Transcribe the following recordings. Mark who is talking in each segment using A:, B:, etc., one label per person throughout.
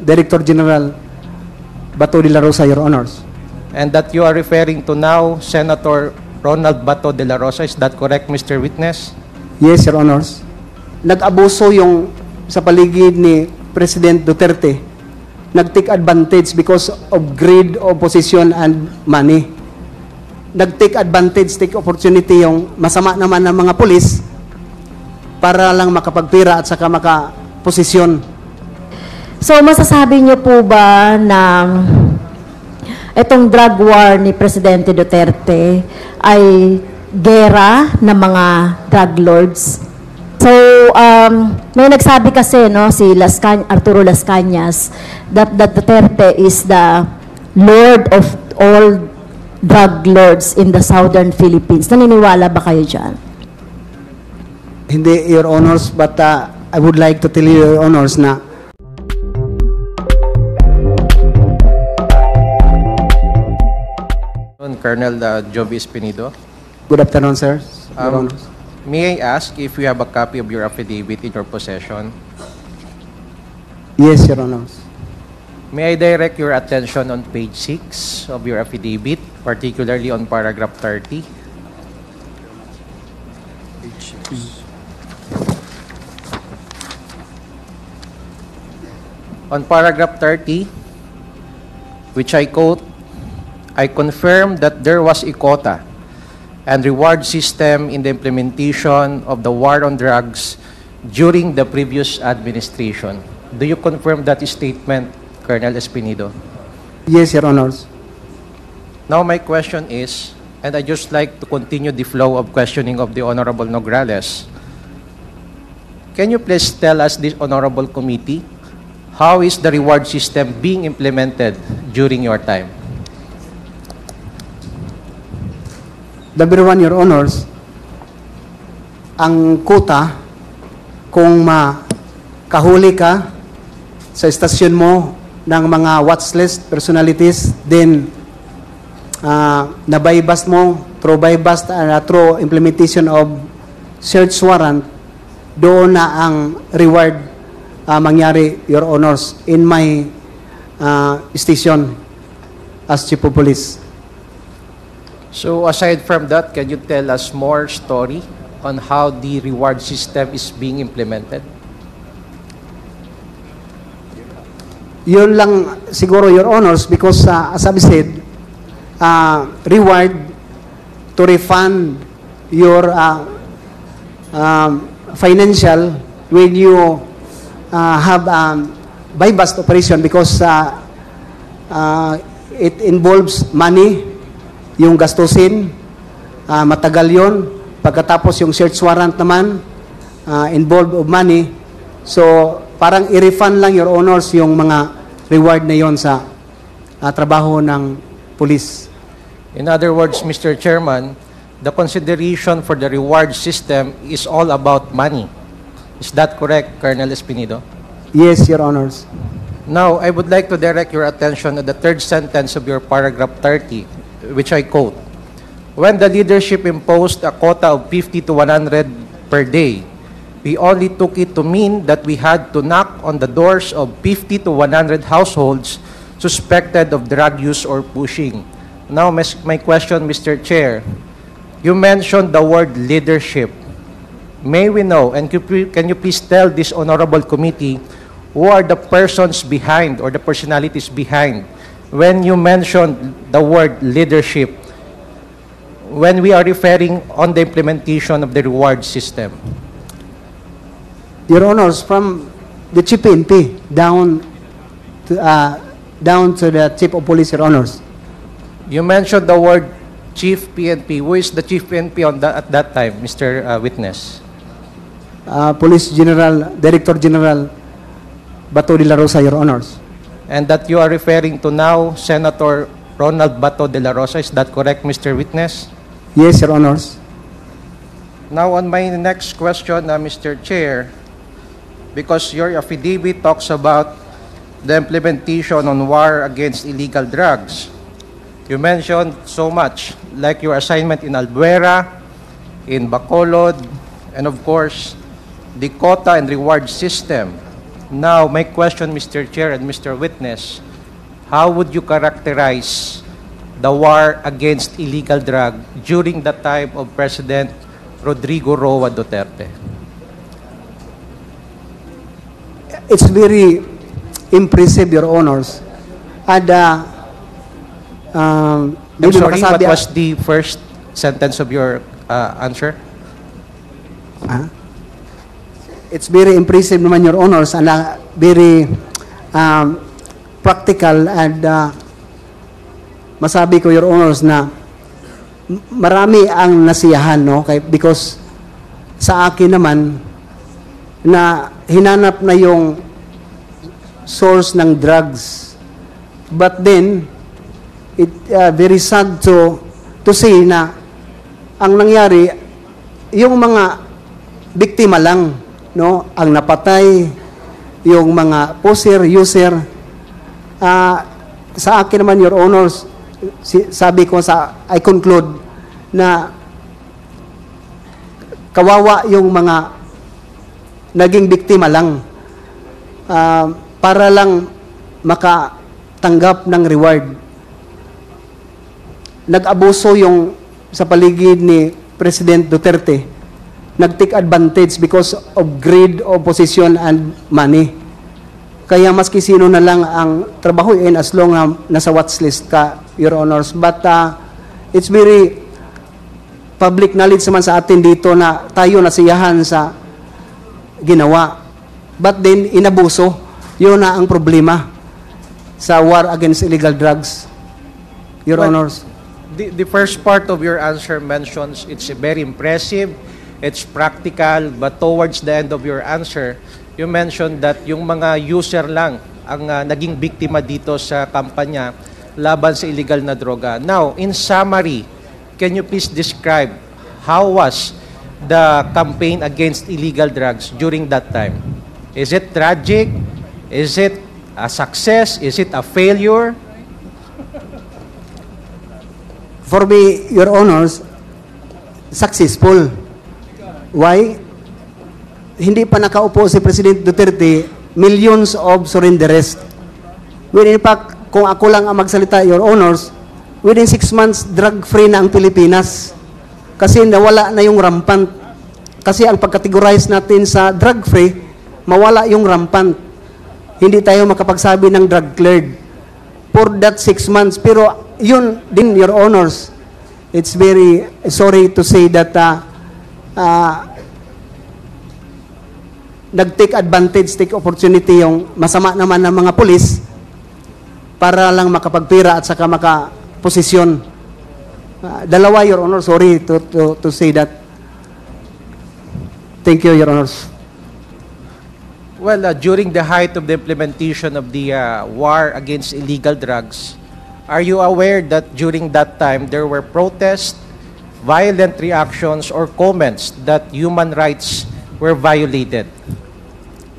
A: Director General Bato de la Rosa, Your Honors.
B: And that you are referring to now Senator Ronald Bato de la Rosa. Is that correct, Mr. Witness?
A: Yes, Your Honors. Nag-abuso yung sa paligid ni President Duterte. Nag-take advantage because of greed of position and money. Nag-take advantage, take opportunity yung masama naman ng mga pulis para lang makapagpira at saka makaposisyon.
C: So, masasabi niyo po ba na itong drug war ni Presidente Duterte ay gera ng mga drug lords? So, may nagsabi kasi, no, si Arturo Las Cañas, that Duterte is the lord of all drug lords in the southern Philippines. Naniniwala ba kayo dyan?
A: Hindi, Your Honors, but I would like to tell you, Your Honors, na
B: Colonel Jovi Espinido.
A: good afternoon, sir. Your Honors.
B: May I ask if you have a copy of your affidavit in your possession?
A: Yes, Your Honors.
B: May I direct your attention on page 6 of your affidavit, particularly on paragraph 30? On paragraph 30, which I quote, I confirm that there was a quota and reward system in the implementation of the war on drugs during the previous administration. Do you confirm that statement, Colonel Espinido?
A: Yes, Your Honors.
B: Now my question is, and I just like to continue the flow of questioning of the Honorable Nograles. Can you please tell us, this Honorable Committee, how is the reward system being implemented during your time?
A: Number one, Your Honors, ang quota, kung makahuli ka sa estasyon mo ng mga watch list personalities, then na-bypass mo through through implementation of search warrant, doon na ang reward mangyari, Your Honors, in my station as Chief of Police.
B: So aside from that, can you tell us more story on how the reward system is being implemented?
A: Yun lang siguro, Your Honors, because as I've said, reward to refund your financial when you have bypass operation, because it involves money, yung gastusin, matagal yun. Pagkatapos yung search warrant naman, involved of money. So, parang i-refund lang, Your Honors, yung mga reward na yon sa trabaho ng police.
B: In other words, Mr. Chairman, the consideration for the reward system is all about money. Is that correct, Colonel Espinido?
A: Yes, Your Honors.
B: Now, I would like to direct your attention to the third sentence of your paragraph 30, which I quote, when the leadership imposed a quota of 50 to 100 per day, we only took it to mean that we had to knock on the doors of 50 to 100 households suspected of drug use or pushing. Now, my question, Mr. Chair, you mentioned the word leadership. May we know, and can you please tell this honorable committee who are the persons behind or the personalities behind when you mentioned the word leadership, when we are referring on the implementation of the reward system?
A: Your Honors, from the Chief PNP down to the Chief of Police, Your Honors.
B: You mentioned the word Chief PNP. Who is the Chief PNP at that time, Mr. Witness?
A: Police General, Director General Bato de la Rosa, Your Honors.
B: And that you are referring to now Senator Ronald Bato de la Rosa. Is that correct, Mr. Witness?
A: Yes, Your Honors.
B: Now, on my next question, Mr. Chair, because your affidavit talks about the implementation on war against illegal drugs, you mentioned so much, like your assignment in Albuera, in Bacolod, and of course, the quota and reward system. Now, my question, Mr. Chair and Mr. Witness, how would you characterize the war against illegal drug during the time of President Rodrigo Roa Duterte?
A: It's very impressive, Your Honors. And,
B: I'm
A: maybe
B: sorry, what
A: makasabi-
B: was the first sentence of your answer?
A: It's very impressive naman, Your Honors, and very practical, and masabi ko, Your Honors, na marami ang nasiyahan, no? Because sa akin naman, na hinanap na yung source ng drugs. But then, it very sad to say na ang nangyari, yung mga biktima lang, no, ang napatay, yung mga poser, user. Sa akin naman, Your Honors, sabi ko I conclude na kawawa yung mga naging biktima lang para lang makatanggap ng reward. Nag-abuso yung sa paligid ni President Duterte. Nag-take advantage because of greed of position and money. Kaya maski sino na lang ang trabahuin as long na nasa watchlist ka, Your Honors. But it's very public knowledge naman sa atin dito na tayo nasiyahan sa ginawa. But then, inabuso. Yun na ang problema sa war against illegal drugs, Your
B: Well,
A: Honors.
B: The first part of your answer mentions it's very impressive, it's practical, but towards the end of your answer, you mentioned that yung mga user lang ang naging biktima dito sa kampanya laban sa illegal na droga. Now, in summary, can you please describe how was the campaign against illegal drugs during that time? Is it tragic? Is it a success? Is it a failure?
A: For me, Your Honors, successful. Why? Hindi pa nakaupo si President Duterte, millions of surrenderers. When in fact, kung ako lang ang magsalita, Your Honors, within 6 months, drug-free na ang Pilipinas. Kasi nawala na yung rampant. Kasi ang pagkategorize natin sa drug-free, mawala yung rampant. Hindi tayo makapagsabi ng drug-cleared. For that 6 months. Pero yun din, Your Honors, it's very sorry to say that nag-take advantage, take opportunity yung masama naman ng mga pulis para lang makapagpira at saka makaposisyon. Dalawa, Your Honor, sorry to say that. Thank you, Your Honors.
B: Well, during the height of the implementation of the war against illegal drugs, are you aware that during that time there were protests, violent reactions, or comments that human rights were violated?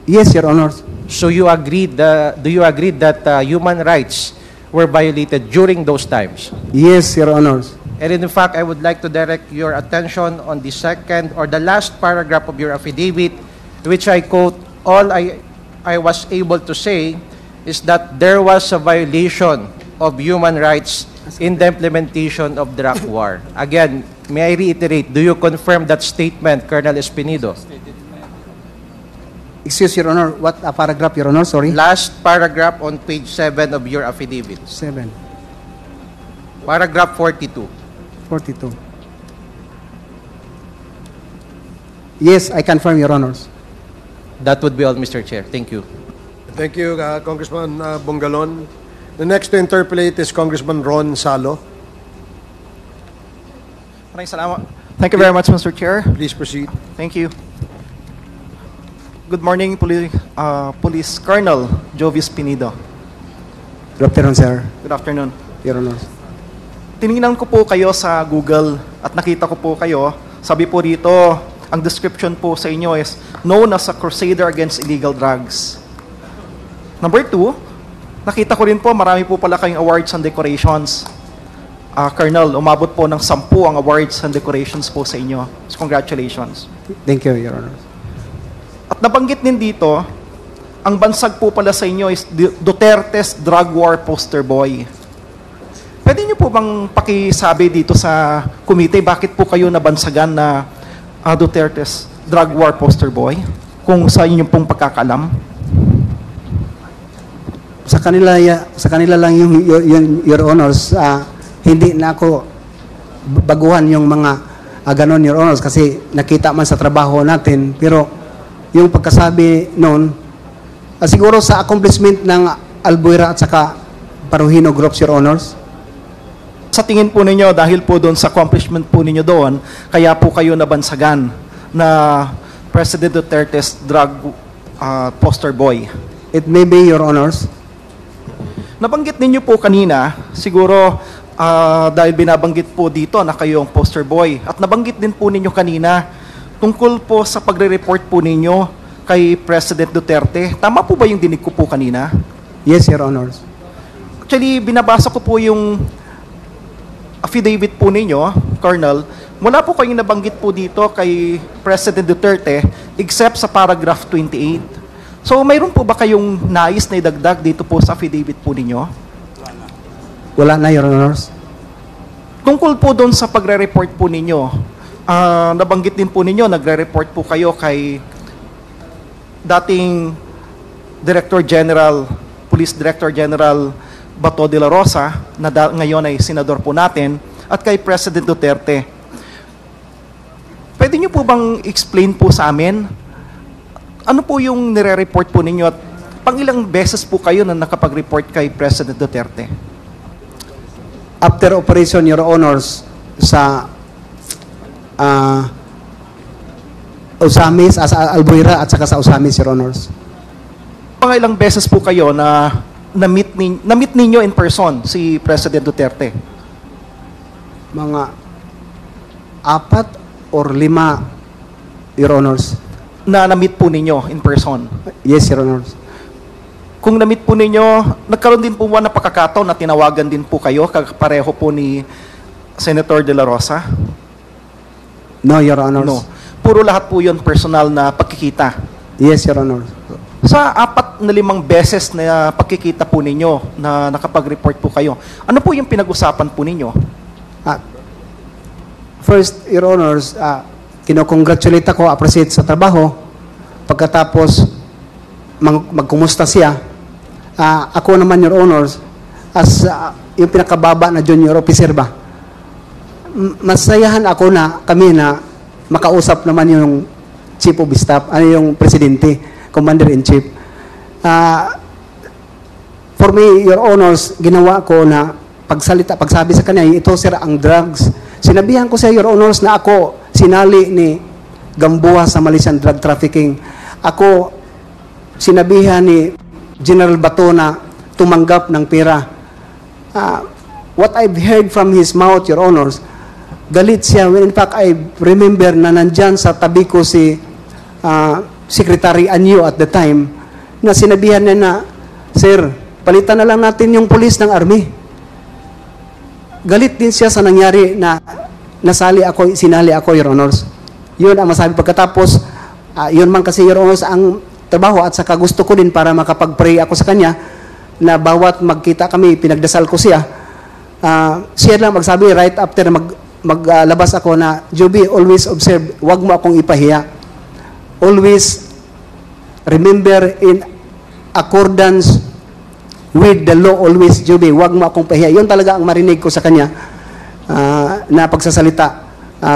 A: Yes, Your Honors.
B: So you agree do you agree that human rights were violated during those times?
A: Yes, Your Honors.
B: And in fact, I would like to direct your attention on the second or the last paragraph of your affidavit, which I quote, all I was able to say is that there was a violation of human rights in the implementation of drug war. Again, may I reiterate, do you confirm that statement, Colonel Espinido?
A: Excuse, Your Honor, what paragraph, Your Honor? Sorry.
B: Last paragraph on page 7 of your affidavit.
A: 7,
B: Paragraph 42.
A: 42. Yes, I confirm, Your Honors.
B: That would be all, Mr. Chair. Thank you.
D: Thank you, Congressman Bongalon. The next to interpolate is Congressman Ron Salo.
E: Maraming salamat. Thank you very much, Mr. Chair.
D: Please proceed.
E: Thank you. Good morning, Police Colonel Jovis Pinido.
A: Good afternoon, sir.
E: Good afternoon.
A: Your Honors.
E: Tinignan ko po kayo sa Google at nakita ko po kayo. Sabi po dito, ang description po sa inyo is known as a crusader against illegal drugs. Number 2, nakita ko rin po marami po pala kayong awards and decorations. Colonel, umabot po ng 10 ang awards and decorations po sa inyo. So congratulations.
A: Thank you, Your Honors.
E: At nabanggit din dito, ang bansag po pala sa inyo is Duterte's drug war poster boy. Pwede niyo po bang pakisabi dito sa committee bakit po kayo nabansagan na Duterte's drug war poster boy? Kung sa inyo pong pagkakalam.
A: Sa kanila lang yung Your Honors, hindi na ako baguhan yung mga ganon, Your Honors, kasi nakita man sa trabaho natin. Pero yung pagkasabi noon, siguro sa accomplishment ng Albuera at saka Paruhino Groups, Your Honors.
E: Sa tingin po ninyo, dahil po doon sa accomplishment po ninyo doon, kaya po kayo nabansagan na President Duterte's drug poster boy.
A: It may be, Your Honors.
E: Nabanggit ninyo po kanina, siguro dahil binabanggit po dito na kayo ang poster boy. At nabanggit din po ninyo kanina tungkol po sa pagre-report po ninyo kay President Duterte. Tama po ba yung dinig ko po kanina?
A: Yes, Your Honors.
E: Actually, binabasa ko po yung affidavit po ninyo, Colonel. Wala po kayong nabanggit po dito kay President Duterte except sa paragraph 28. So, mayroon po ba kayong nais na idagdag dito po sa affidavit po ninyo?
A: Wala na, Your Honors.
E: Tungkol po doon sa pagre-report po ninyo, nabanggit din po ninyo, nagre-report po kayo kay dating Director General, Police Director General Bato de la Rosa, na ngayon ay senador po natin, at kay President Duterte. Pwede niyo po bang explain po sa amin ano po yung nire-report po ninyo at pangilang beses po kayo na nakapag-report kay President Duterte?
A: After operation, Your Honors, sa Osamis, sa Albuera at saka sa Osamis, Your Honors.
E: Pangilang beses po kayo na na-meet ninyo in person si President Duterte?
A: Mga 4 or 5, Your Honors.
E: Na-meet po ninyo in person?
A: Yes, Your Honors.
E: Kung na-meet po ninyo, nagkaroon din po ba na pagkakataon na tinawagan din po kayo, pareho po ni Senator De La Rosa?
A: No, Your Honors.
E: No. Puro lahat po yun personal na pagkikita?
A: Yes, Your Honors.
E: Sa 4 na 5 beses na pagkikita po ninyo na nakapag-report po kayo, ano po yung pinag-usapan po ninyo?
A: First, Your Honors, kinocongratulate ako, appreciate sa trabaho. Pagkatapos, magkumusta siya. Ako naman, Your Honors, as yung pinakababa na junior officer ba, masayahan ako na kami na makausap naman yung Chief of Staff, yung Presidente, Commander-in-Chief. For me, Your Honors, ginawa ko na pagsabi sa kanya, ito sir ang drugs. Sinabihan ko sa Your Honors na ako sinali ni Gamboa sa Malaysian drug trafficking. Ako sinabihan ni General Bato na tumanggap ng pera. What I've heard from his mouth, Your Honors, galit siya. In fact, I remember na nandyan sa tabi ko si Secretary Anyo at the time, na sinabihan niya na, Sir, palitan na lang natin yung pulis ng army. Galit din siya sa nangyari na sinali ako, Your Honors. Yun ang masabi. Pagkatapos, yun man kasi, Your Honors, ang trabaho at saka gusto ko din para makapag-pray ako sa kanya na bawat magkita kami, pinagdasal ko siya. Siya lang magsabi right after maglabas ako na, Joby, always observe, wag mo akong ipahiya. Always remember in accordance with the law, always, Joby, wag mo akong pahiya. Yun talaga ang marinig ko sa kanya na pagsasalita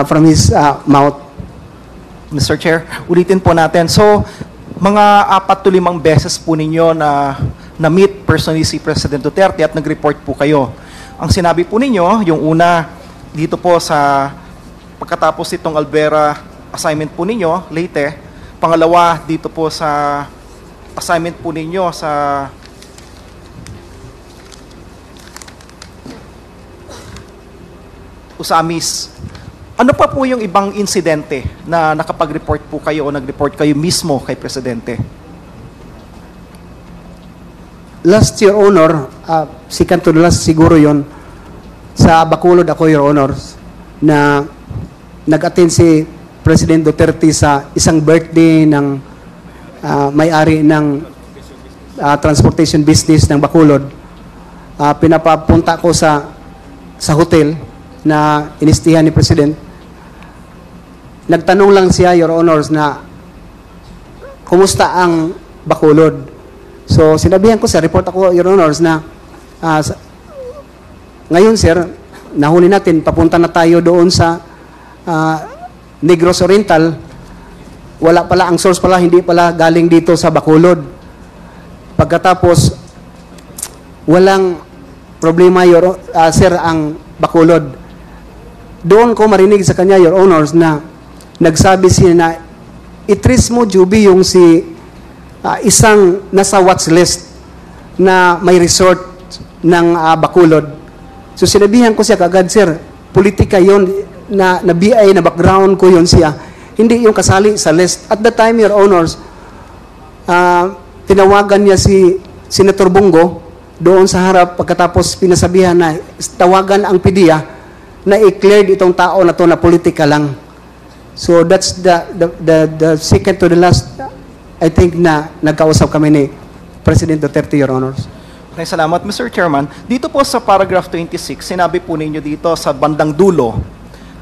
A: from his mouth.
E: Mr. Chair, ulitin po natin. So, mga 4 to 5 beses po ninyo na meet personally si President Duterte at nag-report po kayo. Ang sinabi po ninyo, yung una, dito po sa pagkatapos itong Albuera assignment po ninyo, Leyte. Pangalawa, dito po sa assignment po ninyo sa Osamis. Ano pa po yung ibang insidente na nakapag-report po kayo o nag-report kayo mismo kay Presidente?
A: Last, Your Honor, second to the last siguro yon, sa Bacolod ako, Your Honors, na nag-attend si President Duterte sa isang birthday ng may-ari ng transportation business ng Bacolod, pinapapunta ko sa hotel na inistihan ni President. Nagtanong lang siya, Your Honors, na kumusta ang Bacolod. So, sinabihan ko sa report ako, Your Honors, na ngayon, sir, nahuli natin, papunta na tayo doon sa Negros Oriental. Wala pala, ang source pala, hindi pala galing dito sa Bacolod. Pagkatapos, walang problema, sir, ang Bacolod. Doon ko marinig sa kanya, Your Honors, na nagsabi siya na itrace mo, Juby, yung si isang nasa watch list na may resort ng Bacolod. So sinabihan ko siya kagad, sir, politika yon na BI na background ko yon siya. Hindi yung kasali sa list. At the time, Your Honors, tinawagan niya si Senator Bongo doon sa harap pagkatapos pinasabihan na tawagan ang PDEA na i-cleared itong tao na to na politika lang. So that's the second to the last, I think, na nagkausap kami ni President Duterte, Your Honors.
E: Maraming salamat, Mr. Chairman. Dito po sa paragraph 26, sinabi po ninyo dito sa bandang dulo,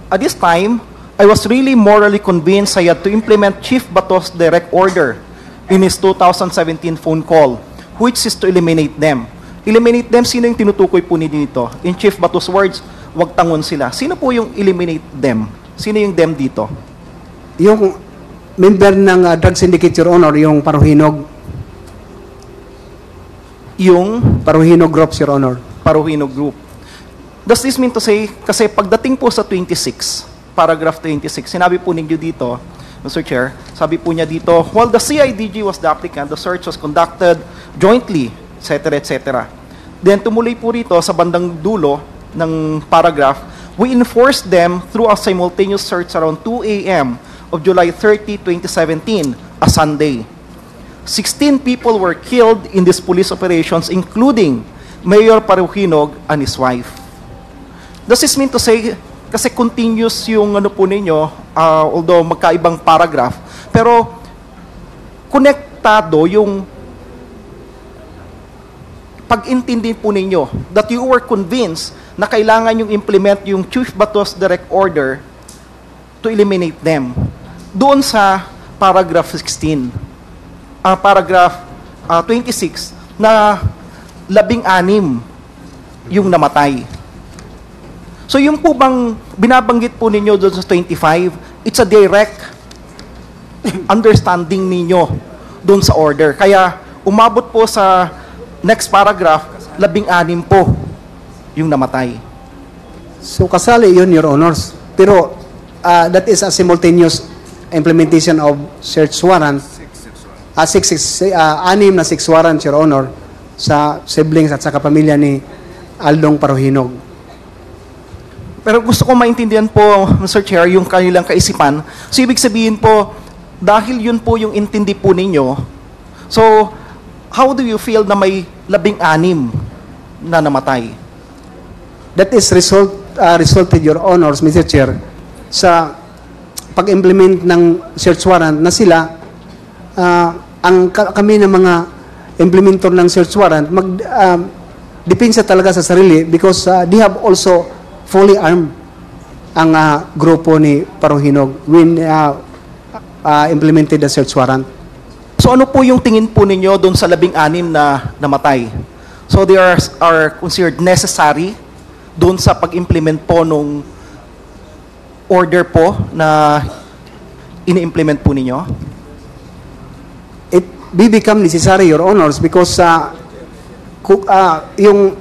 E: at this time, I was really morally convinced I had to implement Chief Bato's direct order in his 2017 phone call, which is to eliminate them. Eliminate them, sino yung tinutukoy po ninyo dito? In Chief Bato's words, wag tangon sila. Sino po yung eliminate them? Sino yung them dito?
A: Yung member ng drug syndicate, Your Honor, yung Paruhinog.
E: Yung
A: Paruhinog Group, Your Honor.
E: Paruhino Group. Does this mean to say, kasi pagdating po sa 26, paragraph 26, sinabi po ninyo dito, Mr. Chair, sabi po niya dito, while the CIDG was the applicant, the search was conducted jointly, etc., etc. Then tumuloy po rito sa bandang dulo ng paragraph, we enforced them through a simultaneous search around 2 a.m. of July 30, 2017, a Sunday. 16 people were killed in these police operations, including Mayor Paruhinog and his wife. Does this mean to say, kasi continuous yung ano po ninyo, although magkaibang paragraph, pero konektado yung pag-intindi po ninyo that you were convinced na kailangan yung implement yung Chief Bato's direct order to eliminate them. Doon sa paragraph 16, paragraph 26, na 16 yung namatay. So yung po bang binabanggit po ninyo doon sa 25, it's a direct understanding ninyo doon sa order. Kaya umabot po sa next paragraph, 16 po yung namatay.
A: So kasali yun, Your Honors. Pero that is a simultaneous implementation of search warrant. 6 na 6 warrants, Your Honor, sa siblings at sa kapamilya ni Aldong Paruhinog.
E: Pero gusto ko maintindihan po, Mr. Chair, yung kanilang kaisipan. So ibig sabihin po, dahil yun po yung intindi po ninyo, so how do you feel na may 16 na namatay?
A: That is resulted, Your Honors, Mr. Chair, sa pag-implement ng search warrant na sila, kami ng mga implementor ng search warrant, depensa talaga sa sarili because they have also fully armed ang grupo ni Paruhinog when implemented the search warrant.
E: So ano po yung tingin po ninyo doon sa 16 na namatay? So they are considered necessary doon sa pag-implement po nung order po na ini-implement po ninyo?
A: It become necessary, Your Honors, because yung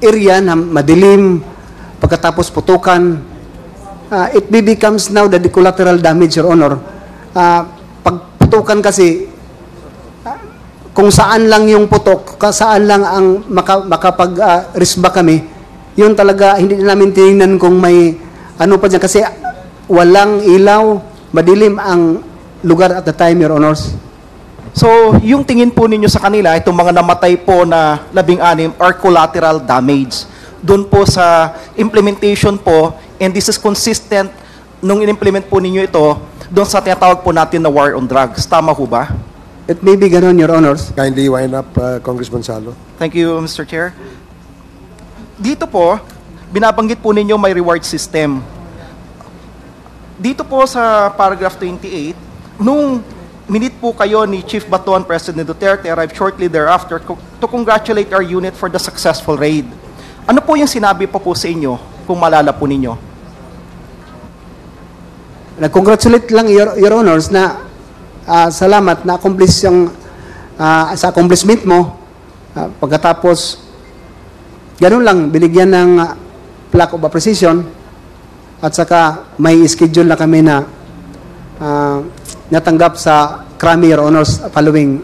A: area na madilim, pagkatapos putukan, it becomes now the collateral damage, Your Honor. Pag putukan kasi, kung saan lang yung putok, saan lang ang makapag-risba kami, yun talaga, hindi namin tinignan kung may ano pa dyan. Kasi walang ilaw, madilim ang lugar at the time, Your Honors.
E: So, yung tingin po ninyo sa kanila, itong mga namatay po na 16 are collateral damage. Doon po sa implementation po, and this is consistent nung in-implement po ninyo ito, doon sa tinatawag po natin na war on drugs. Tama ho ba?
A: It may be ganon, Your Honors.
D: Kindly wind up, Congressman Salo.
E: Thank you, Mr. Chair. Dito po, binabanggit po ninyo may reward system. Dito po sa paragraph 28, nung minute po kayo ni Chief Batuan, President Duterte arrived shortly thereafter to congratulate our unit for the successful raid. Ano po yung sinabi pa po sa inyo, kung maalala po ninyo?
A: Nag-congratulate lang, Your Honors, na salamat na accomplish yung sa accomplishment mo. Pagkatapos, ganun lang, binigyan ng plaque of appreciation at saka may schedule na kami na natanggap sa Krami, Your Honors, following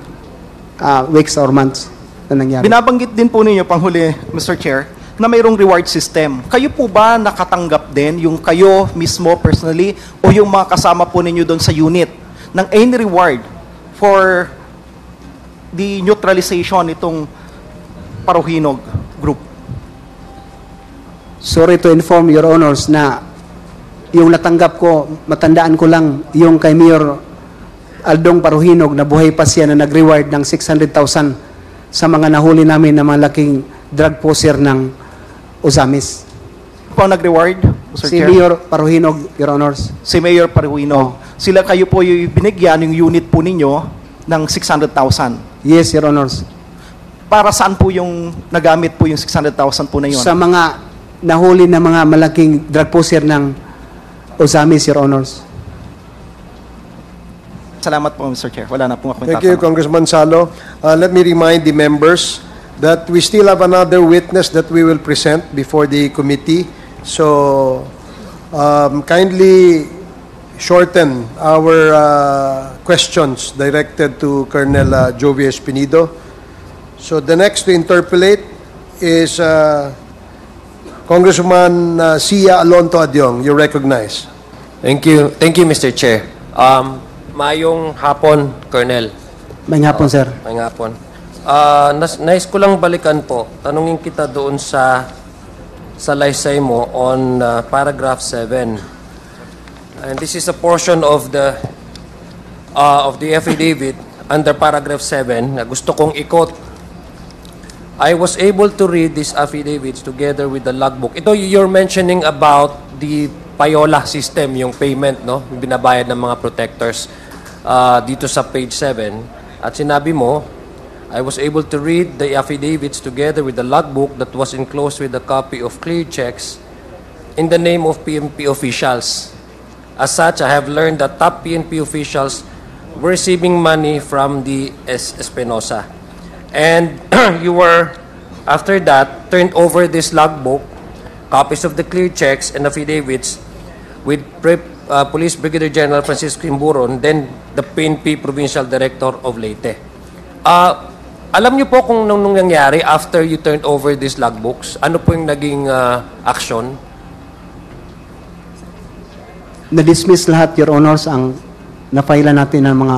A: weeks or months na nangyari.
E: Binabanggit din po ninyo, panghuli, Mr. Chair, na mayroong reward system. Kayo po ba nakatanggap din, yung kayo mismo personally, o yung mga kasama po ninyo doon sa unit, ng any reward for the neutralization itong Paruhinog group?
A: Sorry to inform, Your Honors, na yung natanggap ko, matandaan ko lang, yung kay Mayor Aldong Paruhinog, na buhay pa siya na nag-reward ng 600,000 sa mga nahuli namin na malaking drug poser ng Ozamis.
E: Po ang nag-reward, Mr.
A: Si
E: Chair?
A: Mayor Paruhinog, Your Honors.
E: Si Mayor Paruhinog. Sila kayo po yung binigyan, yung unit po ninyo, ng 600,000.
A: Yes, Your Honors.
E: Para saan po yung nagamit po yung 600,000 po na yun?
A: Sa mga nahuli na mga malaking drug poser ng Ozamis, Your Honors.
E: Salamat po, Mr. Chair. Wala na po ako
D: Thank you, Congressman Salo. Let me remind the members that we still have another witness that we will present before the committee. So, kindly shorten our questions directed to Colonel Jovi Espinido. So, the next to interpolate is Congressman Sia Alonto Adyong. You recognize.
F: Thank you, Mr. Chair. Mayong hapon, Colonel.
A: May hapon, sir.
F: Mayong hapon. Nais ko lang balikan po. Tanungin kita doon sa laysay mo on paragraph 7. And this is a portion of the affidavit under paragraph 7 na gusto kong i-quote. I was able to read these affidavits together with the logbook. Ito, you're mentioning about the payola system, yung payment, no? Yung binabayad ng mga protectors dito sa page 7. At sinabi mo, I was able to read the affidavits together with the logbook that was enclosed with a copy of clear checks in the name of PNP officials. As such, I have learned that top PNP officials were receiving money from the Espinosa. And you were, after that, turned over this logbook, copies of the clear checks and affidavits with Police Brigadier General Francisco Imburon, then the PNP Provincial Director of Leyte. Alam niyo po kung nung nangyari after you turned over these logbooks, ano po yung naging action?
A: Na-dismiss lahat, Your Honors, ang na-file natin ng mga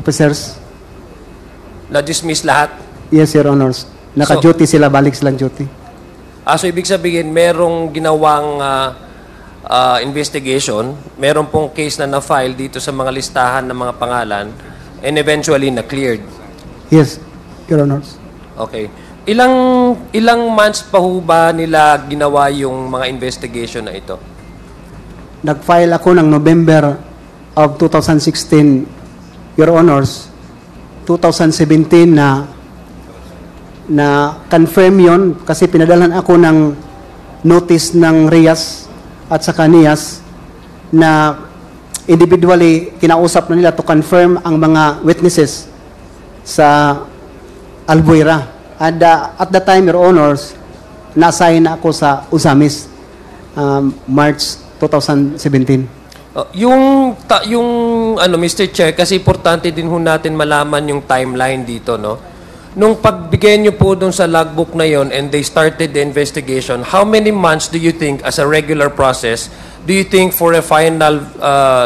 A: officers.
F: Na-dismiss lahat?
A: Yes, Your Honors. Naka-duty sila, balik silang duty.
F: So ibig sabihin, merong ginawang investigation, meron pong case na na-file dito sa mga listahan ng mga pangalan, and eventually na-cleared.
A: Yes, Your Honors.
F: Okay. Ilang months pa ho ba nila ginawa yung mga investigation na ito?
A: Nag-file ako ng November of 2016, Your Honors. 2017 na confirm yon kasi pinadalan ako ng notice ng RIAS at sa NIAS na individually kinausap na nila to confirm ang mga witnesses sa Albuera. At the time, Your Honors, na-assign na ako sa Ozamis, March 2017.
F: Yung Mr. Chair, kasi importante din ho natin malaman yung timeline dito, no? Nung pagbigay niyo po dun sa logbook na yon and they started the investigation, how many months do you think, as a regular process, do you think for a final,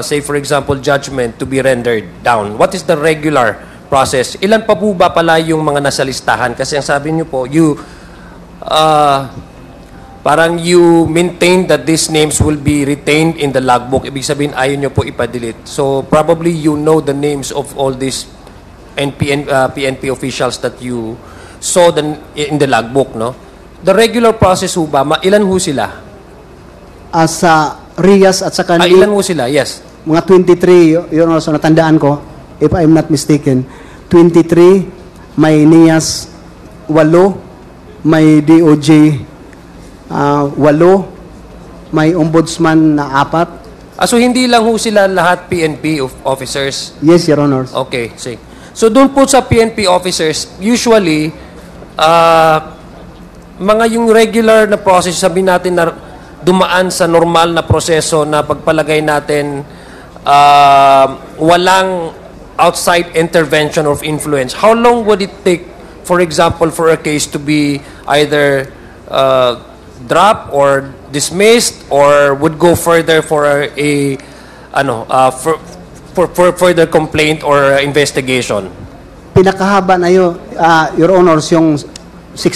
F: say for example, judgment to be rendered down? What is the regular process? Ilan pa po ba pala yung mga nasa listahan? Kasi ang sabi niyo po, parang you maintain that these names will be retained in the logbook. Ibig sabihin, ayaw nyo po ipadelete. So, probably you know the names of all these and PNP officials that you saw in the logbook, no? The regular process ho ba, ilan ho sila?
A: Sa Rias at saka
F: Ilan ho sila? Yes.
A: mga 23, Your Honor, so natandaan ko, if I'm not mistaken, 23, may NIAS 8, may DOJ 8, may ombudsman na 4.
F: So hindi lang ho sila lahat PNP officers?
A: Yes, Your Honor.
F: Okay, see. So doon po sa PNP officers, usually, mga yung regular na process, sabihin natin na dumaan sa normal na proseso na pagpalagay natin walang outside intervention of influence. How long would it take, for example, for a case to be either dropped or dismissed, or would go further for for further complaint or investigation?
A: Pinakahaba na yun, Your Honors, yung 6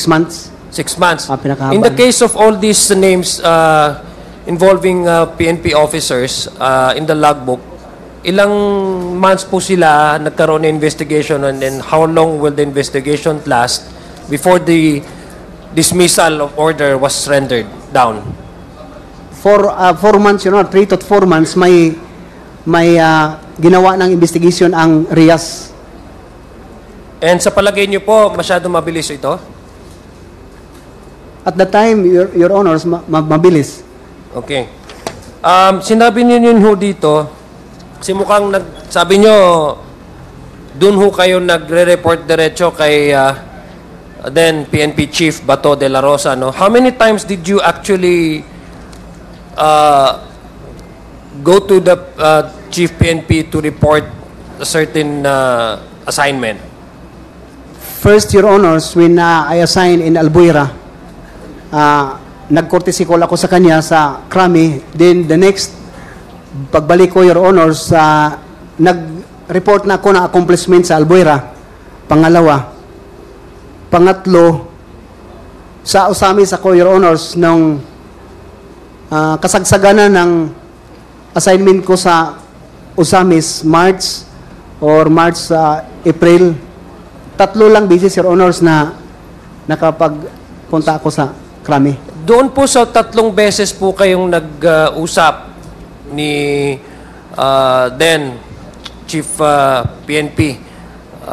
A: months.
F: 6 months.
A: Pinakahaba
F: In the
A: na.
F: case of all these names involving PNP officers in the logbook, ilang months po sila nagkaroon ng investigation, and then how long will the investigation last before the dismissal of order was rendered down?
A: For 4 months, Your Honor, 3 to 4 months, may ginawa ng investigation ang Rias.
F: And sa palagay niyo po, masyado mabilis ito?
A: At the time, Your Honors, mabilis.
F: Okay. Sinabi niyo yun ho dito, kasi mukhang sabi niyo, dun ho kayo nagre-report diretso kay then PNP Chief Bato de la Rosa, no? How many times did you actually go to the Chief PNP to report a certain assignment?
A: First, Your Honors, when I assigned in Albuera, nag-courtesy call ako sa kanya sa Krami. Then the next, pagbalik ko, Your Honors, nag-report na ako ng accomplishment sa Albuera. Pangalawa. Pangatlo, sa Usamis ako, Your Honors, nung kasagsagana ng assignment ko sa Usamis, March, April, 3 lang beses, Your Honors, na nakapagpunta ako sa Krami.
F: Doon po sa 3 beses po kayong nag-usap ni then Chief PNP,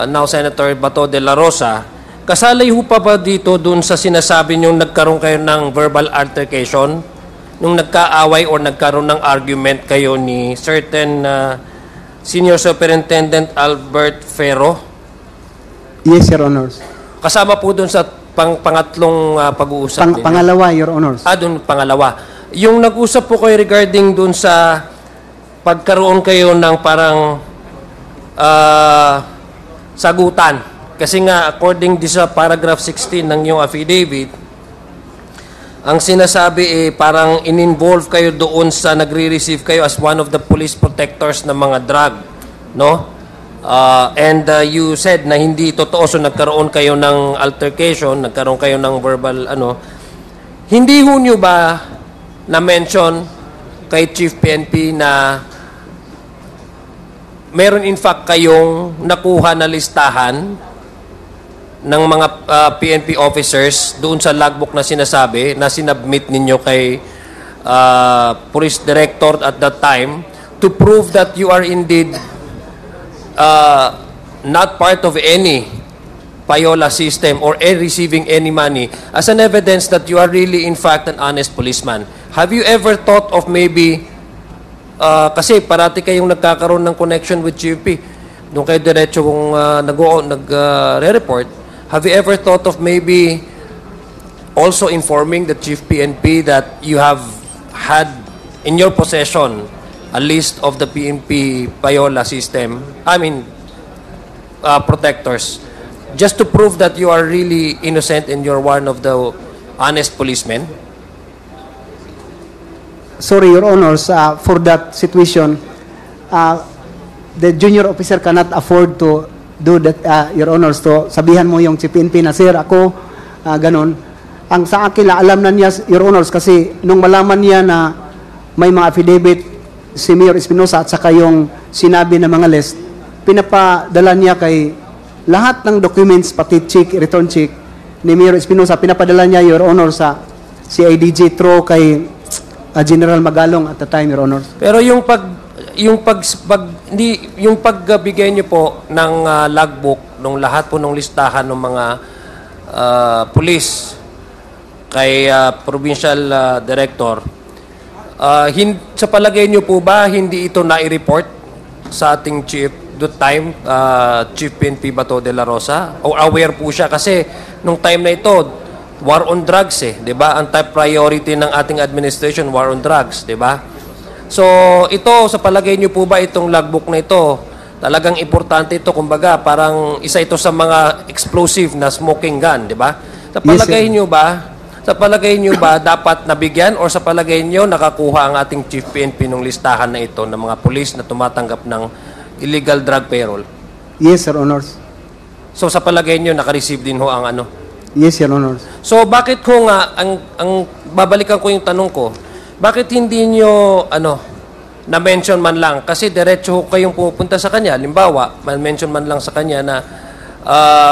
F: now Senator Bato de la Rosa, kasalay ho pa ba dito doon sa sinasabi niyong nagkaroon kayo ng verbal altercation, nung nagkaaway or nagkaroon ng argument kayo ni certain Senior Superintendent Albert Ferro?
A: Yes, Your Honors.
F: Kasama po doon sa pangatlong pag-uusap ninyo?
A: Pangalawa, Your Honors.
F: Doon pangalawa. Yung nag-usap po kayo regarding doon sa pagkaroon kayo ng parang sagutan. Kasi nga, according sa paragraph 16 ng yung affidavit, ang sinasabi parang in-involve kayo doon sa nagre-receive kayo as one of the police protectors ng mga drug, no? And you said na hindi totoo, so nagkaroon kayo ng altercation, nagkaroon kayo ng verbal Hindi ho nyo ba na-mention kay Chief PNP na meron in fact kayong nakuha na listahan ng mga PNP officers doon sa logbook na sinasabi, na sinubmit ninyo kay Police Director at that time, to prove that you are indeed not part of any payola system or receiving any money, as an evidence that you are really in fact an honest policeman? Have you ever thought of maybe, kasi parati kayong nagkakaroon ng connection with GP, doon kayo diretso kung nag-re-report, have you ever thought of maybe also informing the Chief PNP that you have had in your possession a list of the PNP payola system, protectors, just to prove that you are really innocent and you're one of the honest policemen?
A: Sorry, Your Honors, for that situation, the junior officer cannot afford to do that, Your Honors, to sabihan mo yung Chief PNP na, sir, ako, ganun. Ang sa akin, alam na niya, Your Honors, kasi nung malaman niya na may mga affidavit si Mayor Espinosa at saka yung sinabi ng mga list, pinapadala niya kay lahat ng documents, pati check, return check, ni Mayor Espinosa, pinapadala niya, Your Honor, sa CIDG through kay General Magalong at the time, Your Honor.
F: Pero yung pagbigay niyo po ng logbook nung lahat po ng listahan ng mga police kay provincial director, sa palagay niyo po ba hindi ito na-report sa ating chief that time, Chief PNP Bato de la Rosa? O aware po siya kasi nung time na ito, war on drugs di ba? Ang top priority ng ating administration, war on drugs, di ba? So, ito, sa palagay niyo po ba itong logbook na ito, talagang importante ito, kumbaga, parang isa ito sa mga explosive na smoking gun, di ba? Sa palagay niyo ba, dapat nabigyan or sa palagay niyo nakakuha ang ating Chief PNP nung listahan na ito ng mga pulis na tumatanggap ng illegal drug payroll?
A: Yes, Your Honors.
F: So, sa palagay niyo naka-receive din ho ang ano?
A: Yes, Your Honors.
F: So, bakit ho nga, ang babalikan ko yung tanong ko, bakit hindi nyo, na-mention man lang? Kasi diretso ho kayong pupunta sa kanya. Halimbawa, man-mention man lang sa kanya na,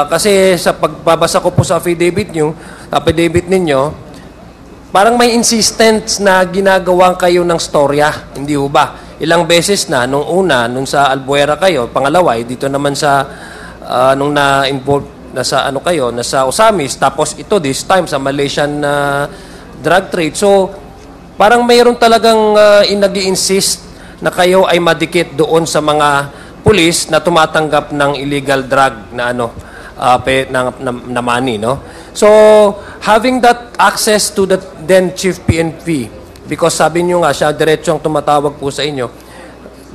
F: kasi sa pagbabasa ko po sa affidavit ninyo, parang may insistence na ginagawa kayo ng storya. Hindi ho ba? Ilang beses na, nung una, nung sa Albuera kayo, pangalawa, dito naman sa, nung na-involve, nasa Osamis, tapos ito this time sa Malaysian drug trade. So, parang mayroon talagang nag-i-insist na kayo ay madikit doon sa mga pulis na tumatanggap ng illegal drug na na money, no? So, having that access to the then Chief PNP, because sabi niyo nga siya diretso ang tumatawag po sa inyo,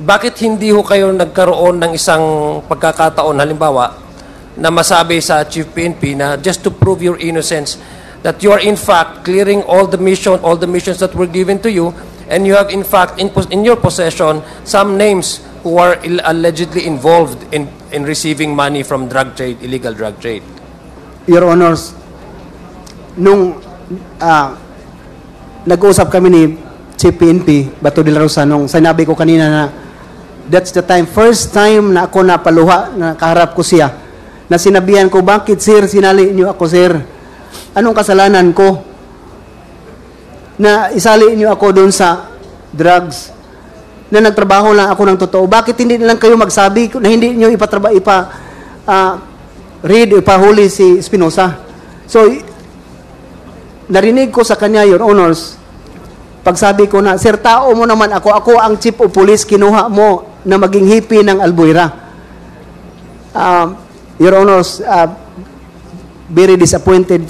F: bakit hindi ho kayo nagkaroon ng isang pagkakataon, halimbawa, na masabi sa Chief PNP na just to prove your innocence, that you are in fact clearing all the missions that were given to you, and you have in fact in your possession some names who are allegedly involved in receiving money from drug trade, illegal drug trade?
A: Your Honors, nung nag-uusap kami ni Chief PNP Bato de la Rosa, nung sinabi ko kanina na that's the time, first time na ako napaluha, na kaharap ko siya, na sinabihan ko, bakit sir, sinali niyo ako sir? Anong kasalanan ko? Na isali niyo ako doon sa drugs, na nagtrabaho lang ako ng totoo. Bakit hindi lang kayo magsabi na hindi niyo ipahuli si Espinosa? So, narinig ko sa kanya, Your Honors, pagsabi ko na, sir, tao mo naman ako ang chief of police, kinuha mo na maging hippie ng Albuera. Your Honors, very disappointment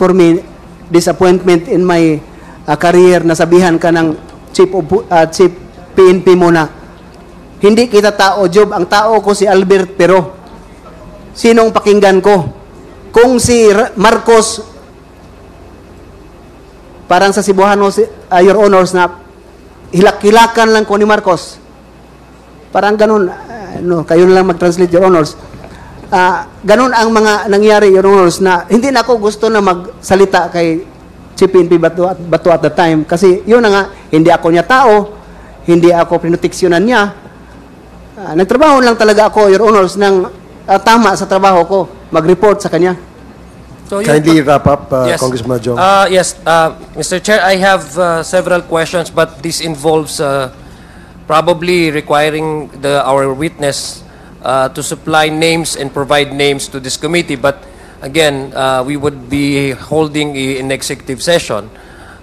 A: in my career, nasabihan ka ng chief PNP mo na, hindi kita tao, Job, ang tao ko si Albert Pero. Sinong pakinggan ko? Kung si Marcos, parang sa Cebuano, Your Honors, na hilak-hilakan lang ko ni Marcos. Parang ganun, kayo na lang mag-translate, Your Honors. Ganun ang mga nangyari, Your Honors, na hindi na ako gusto na magsalita kay Chief PNP Bato at the time. Kasi yun na nga, hindi ako niya tao, hindi ako pinuteksyonan niya. Nagtrabaho lang talaga ako, Your Honors, ng tama sa trabaho ko, mag-report sa kanya.
F: So,
D: Kindly wrap up,
F: yes.
D: Congressman Jong.
F: Yes, Mr. Chair, I have several questions, but this involves probably requiring our witness to supply names and provide names to this committee. But again, we would be holding an executive session,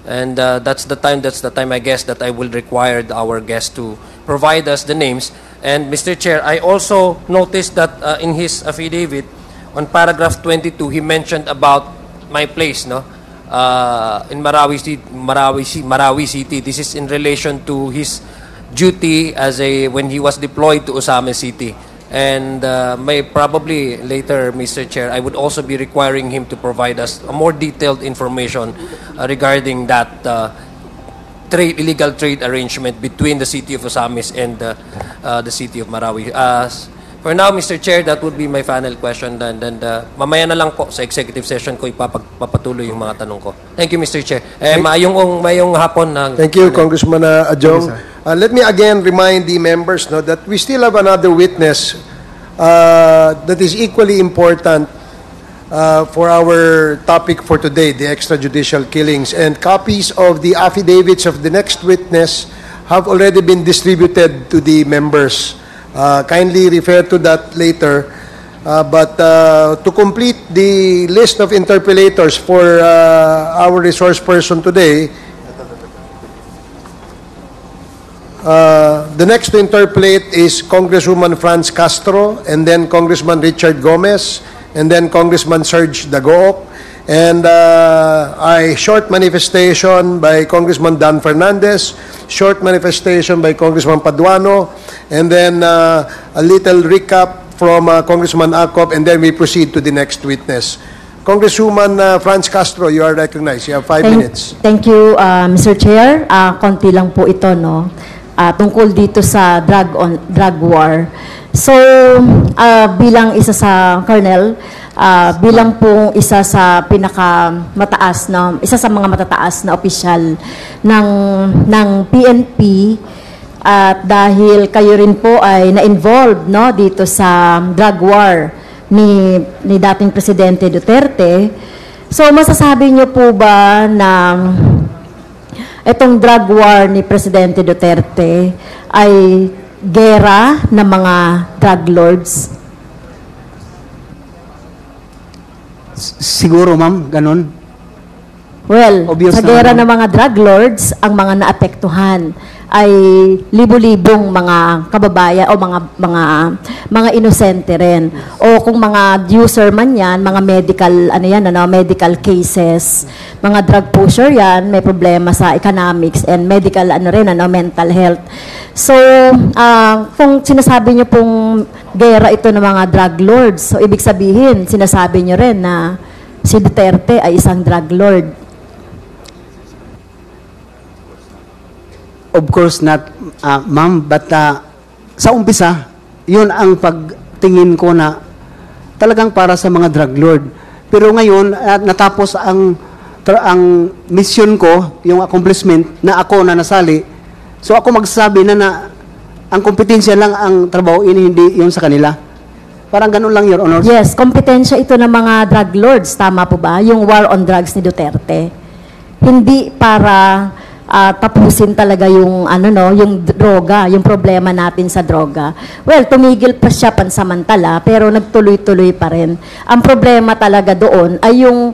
F: and that's the time, I guess, that I will require our guest to provide us the names. And Mr. Chair, I also noticed that in his affidavit, on paragraph 22, he mentioned about my place, no, in Marawi City. This is in relation to his duty when he was deployed to Osamis City. And may probably later, Mr. Chair, I would also be requiring him to provide us a more detailed information regarding that illegal trade arrangement between the city of Osamis and the city of Marawi. For now, Mr. Chair, that would be my final question. And mamaya na lang po sa executive session ko ipapatuloy yung mga tanong ko. Thank you, Mr. Chair. Mayong hapon.
D: Thank you, Congressman Adjong. Let me again remind the members that we still have another witness that is equally important for our topic for today, the extrajudicial killings. And copies of the affidavits of the next witness have already been distributed to the members. Kindly refer to that later. But to complete the list of interpellators for our resource person today, the next to interpellate is Congresswoman Franz Castro, and then Congressman Richard Gomez, and then Congressman Serge Dagook, and a short manifestation by Congressman Dan Fernandez, short manifestation by Congressman Paduano, and then a little recap from Congressman Acop, and then we proceed to the next witness. Congresswoman Franz Castro, you are recognized. You have 5 minutes.
C: Thank you, Mr. Chair. Konti lang po ito, no? Tungkol dito sa drug war. So, bilang isa sa Colonel, bilang pong isa sa isa sa mga matataas na opisyal ng PNP, at dahil kayo rin po ay na-involved, no, dito sa drug war ni dating Presidente Duterte. So, masasabi niyo po ba na itong drug war ni Presidente Duterte ay gera ng mga drug lords?
A: Siguro, ma'am, ganun.
C: Well,
A: Obvious
C: sa
A: na
C: gera
A: ano.
C: ng mga drug lords, ang mga naapektuhan ay libo-libong mga kababayan o mga inosente rin. O kung mga user man yan, mga medical cases, mga drug pusher yan, may problema sa economics and medical mental health. So, kung sinasabi niyo pong gera ito ng mga drug lords, so ibig sabihin, sinasabi niyo rin na si Duterte ay isang drug lord.
A: Of course not, ma'am, but sa umpisa, yun ang pagtingin ko na talagang para sa mga drug lord. Pero ngayon, natapos ang mission ko, yung accomplishment na ako na nasali, so ako magsasabi na ang kompetensya lang ang trabaho, hindi yung sa kanila. Parang ganun lang, Your Honor.
C: Yes, kompetensya ito ng mga drug lords, tama po ba? Yung war on drugs ni Duterte. Hindi para tapusin talaga yung yung droga, yung problema natin sa droga. Well, tumigil pa siya pansamantala, pero nagtuloy-tuloy pa rin. Ang problema talaga doon ay yung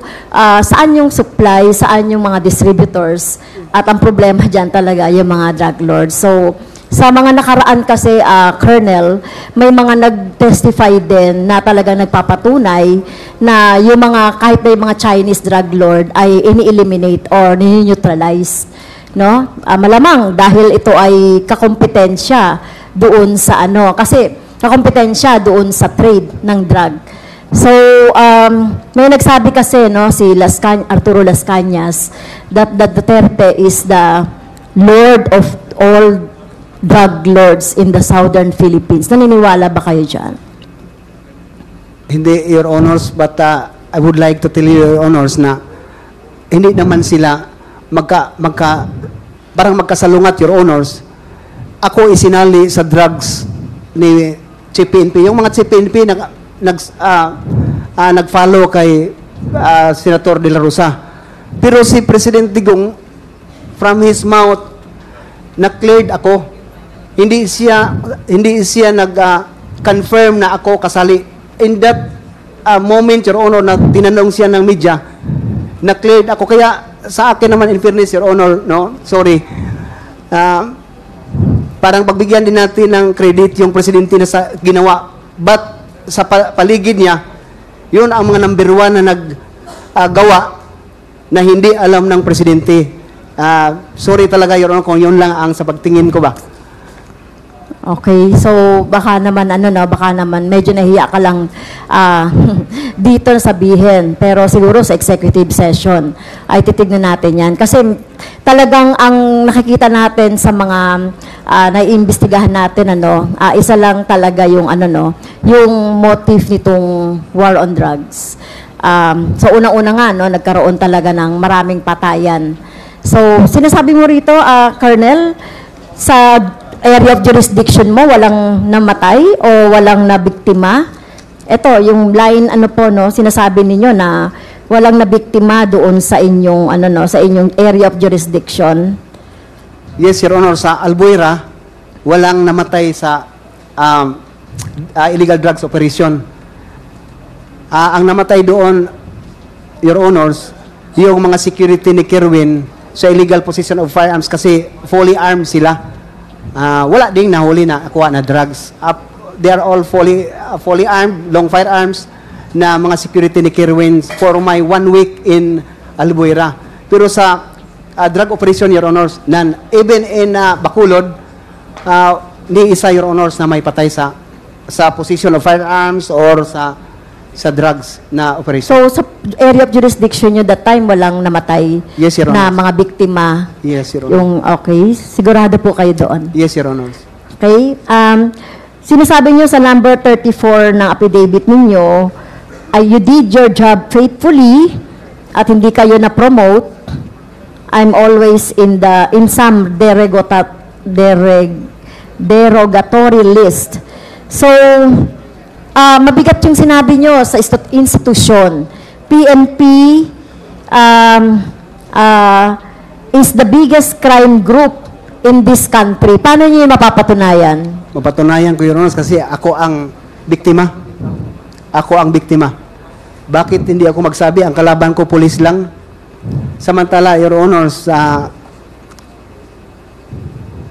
C: saan yung supply, saan yung mga distributors, at ang problema diyan talaga yung mga drug lords. So, sa mga nakaraan kasi, Colonel, may mga nag-testify din na talagang nagpapatunay na yung kahit na yung mga Chinese drug lord ay ini-eliminate or ni-neutralize. No? Malamang dahil ito ay kakompetensya doon sa kasi kakompetensya doon sa trade ng drug. So, may nagsabi kasi, no, si Arturo Las Cañas, that Duterte is the lord of all drug lords in the southern Philippines. Naniniwala ba kayo dyan?
A: Hindi, Your Honors, but I would like to tell you, Your Honors, na hindi naman sila parang magkasalungat, Your Honors. Ako isinali sa drugs ni CPNP. Yung mga CPNP nag-follow kay Senator De La Rosa. Pero si President Digong, from his mouth, na-cleared ako. Hindi siya nag-confirm na ako kasali. In that moment, Your Honor, na tinanong siya ng media, na-cleared ako. Kaya sa akin naman, in fairness, Your Honor, no? Sorry. Parang pagbigyan din natin ng credit yung presidente na ginawa. But sa paligid niya, yun ang mga number 1 na naggawa na hindi alam ng presidente. Sorry talaga, Your Honor, kung yun lang ang sa pagtingin ko ba.
C: Okay, so baka naman baka naman medyo nahiya ka lang dito sabihin, pero siguro sa executive session ay titignan natin 'yan kasi talagang ang nakikita natin sa mga naiimbestigahan natin isa lang talaga yung yung motive nitong war on drugs. So unang-una nga nagkaroon talaga ng maraming patayan. So sinasabi mo rito, Colonel, sa area of jurisdiction mo, walang namatay o walang nabiktima? Ito, yung line, ano po, no, sinasabi ninyo na walang nabiktima doon sa inyong, ano, no, sa inyong area of jurisdiction.
A: Yes, Your Honor, sa Albuera, walang namatay sa illegal drugs operation. Ang namatay doon, Your Honors, yung mga security ni Kerwin sa illegal possession of firearms kasi fully armed sila. Wala ding nahuli na kuha na drugs. They are all fully armed, long firearms na mga security ni Kerwin for my 1 week in Albuera. Pero sa drug operation, Your Honors, even in Bacolod, ni isa, Your Honors, na may patay sa possession of firearms or sa drugs na operation.
C: So, sa area of jurisdiction nyo, that time, walang namatay
A: Yes, Your
C: na
A: Honor.
C: mga biktima?
A: Yes, Your Honor.
C: Yung, okay, sigurado po kayo doon.
A: Yes, Your Honor.
C: Okay? Sinasabi nyo sa number 34 ng affidavit ninyo, you did your job faithfully at hindi kayo na-promote. I'm always in some derogatory list. So, mabigat yung sinabi nyo sa institusyon. PNP is the biggest crime group in this country. Paano nyo yung mapapatunayan?
A: Mapatunayan ko, Your Honor, kasi ako ang biktima. Ako ang biktima. Bakit hindi ako magsabi? Ang kalaban ko, pulis lang. Samantala, Your Honor,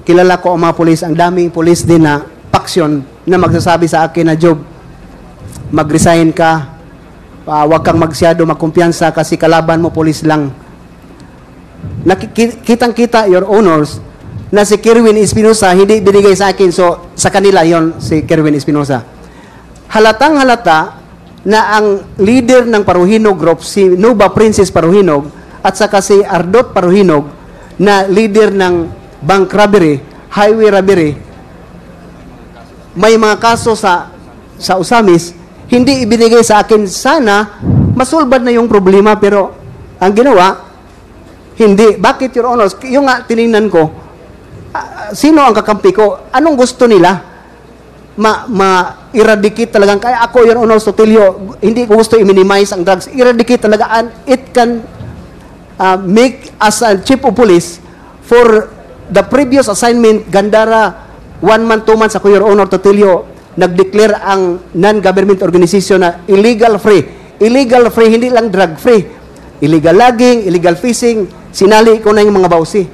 A: kilala ko ang mga pulis. Ang daming pulis din na faction na magsasabi sa akin na, Job, mag-resign ka, huwag kang magsyado magkumpiyansa kasi kalaban mo pulis lang. Kitang-kita, Your Honors, na si Kerwin Espinosa hindi binigay sa akin, so sa kanila yon si Kerwin Espinosa. Halatang-halata na ang leader ng Paruhinog Group, si Nova Princess Paruhinog, at saka si Ardot Paruhinog, na leader ng bank robbery, highway robbery, may mga kaso sa Usamis, hindi ibinigay sa akin. Sana masulbad na yung problema, pero ang ginawa, hindi. Bakit, Your Honor? Yung nga tinignan ko, sino ang kakampi ko? Anong gusto nila? Ma-eradicate talagang. Kaya ako, Your Honor, Sotilio, hindi ko gusto i-minimize ang drugs. Eradicate talaga, and it can make as a chief of police for the previous assignment, Gandara, 1 month, 2 months, ako, Your Honor, Sotilio, nag-declare ang non-government organization na illegal free. Illegal free, hindi lang drug free. Illegal logging, illegal fishing, sinali ko na yung mga bawsi.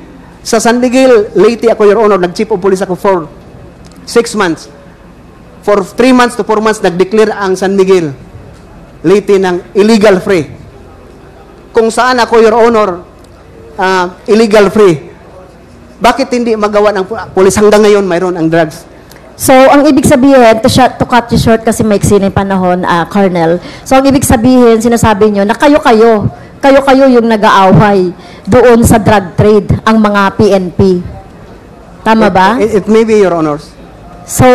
A: Sa San Miguel, Leyte ako, Your Honor, nag-chief of police ako for 6 months. For 3 months to 4 months, nag-declare ang San Miguel, Leyte ng illegal free. Kung saan ako, Your Honor, illegal free. Bakit hindi magawa ng police hanggang ngayon mayroon ang drugs?
C: So, ang ibig sabihin, to cut you short kasi maiksi na yung panahon, Colonel. So, ang ibig sabihin, sinasabi nyo na kayo-kayo yung nag-aaway doon sa drug trade, ang mga PNP. Tama ba?
A: It may be, Your Honors.
C: So,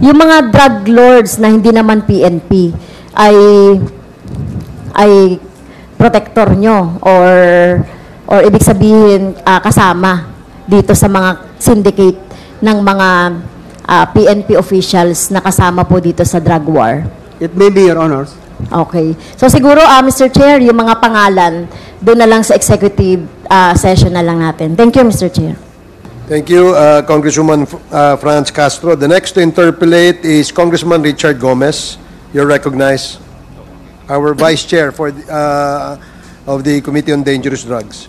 C: yung mga drug lords na hindi naman PNP ay protector nyo or ibig sabihin kasama dito sa mga syndicate ng mga PNP officials na kasama po dito sa drug war.
A: It may be, Your Honors.
C: Okay. So siguro, Mr. Chair, yung mga pangalan, doon na lang sa executive session na lang natin. Thank you, Mr. Chair.
D: Thank you, Congresswoman Franz Castro. The next to interpellate is Congressman Richard Gomez. You're recognized. Our Vice Chair for of the Committee on Dangerous Drugs.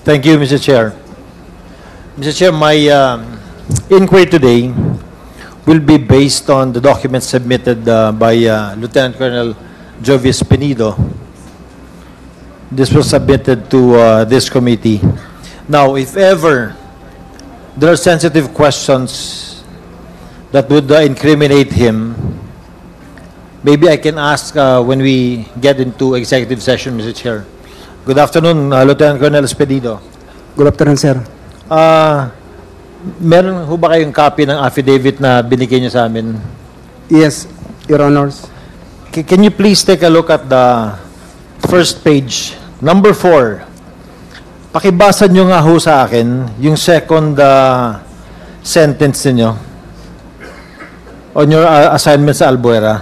G: Thank you, Mr. Chair. Mr. Chair, my inquiry today will be based on the documents submitted by Lieutenant Colonel Jovis Penido. This was submitted to this committee. Now, if ever there are sensitive questions that would incriminate him, maybe I can ask when we get into executive session, Mr. Chair. Good afternoon, Lieutenant Colonel Penido.
A: Good afternoon, sir.
G: Meron ho ba kayong copy ng affidavit na binigay niyo sa amin?
A: Yes, Your Honors.
G: Can you please take a look at the first page, number 4. Pakibasa niyo nga ho sa akin yung second sentence ninyo on your assignment sa Albuera?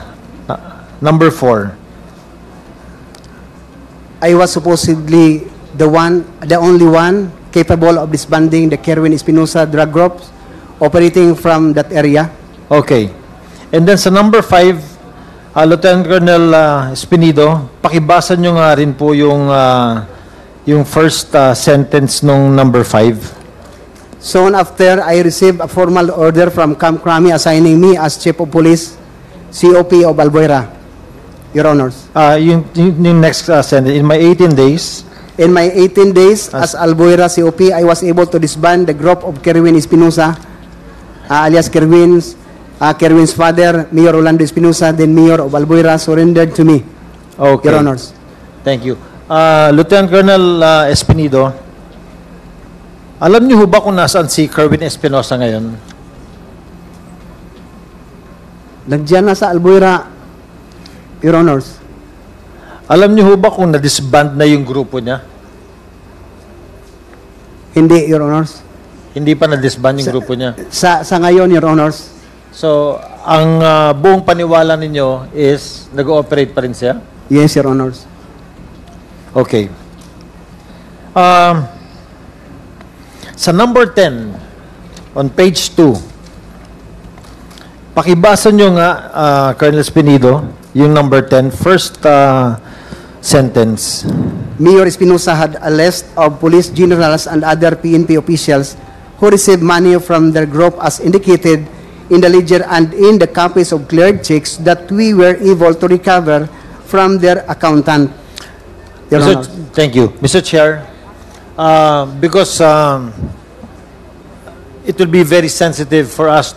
G: Number 4.
A: I was supposedly the only one capable of disbanding the Kerwin Espinosa drug group operating from that area.
G: Okay. And then sa number 5, Lieutenant Colonel Espinido, pakibasa nyo nga rin po yung first sentence nung number 5.
A: Soon after, I received a formal order from Camp Crami assigning me as Chief of Police, COP of Albuera, Your Honors.
G: Yung next sentence, in my 18 days,
A: In my 18 days as Albuera COP, I was able to disband the group of Kerwin Espinosa, alias Kerwin's father, Mayor Rolando Espinosa, then Mayor of Albuera, surrendered to me,
G: okay.
A: Your Honors.
G: Thank you. Lieutenant Colonel Espinido, alam niyo ho ba kung nasaan si Kerwin Espinosa ngayon?
A: Nandiyan na sa Albuera, Your Honors.
G: Alam niyo ho ba kung na-disband na yung grupo niya?
A: Hindi, Your Honors.
G: Hindi pa na-disband yung grupo niya.
A: Sa ngayon, Your Honors.
G: So, ang buong paniwala ninyo is nag-ooperate pa rin siya?
A: Yes, Your Honors.
G: Okay. Sa number 10, on page 2, pakibasa nyo nga, Colonel Espinido, yung number 10, first sentence.
A: Mayor Espinosa had a list of police generals and other PNP officials who received money from their group as indicated in the ledger and in the copies of cleared checks that we were able to recover from their accountant. Your Honor.
G: Thank you. Mr. Chair, because it will be very sensitive for us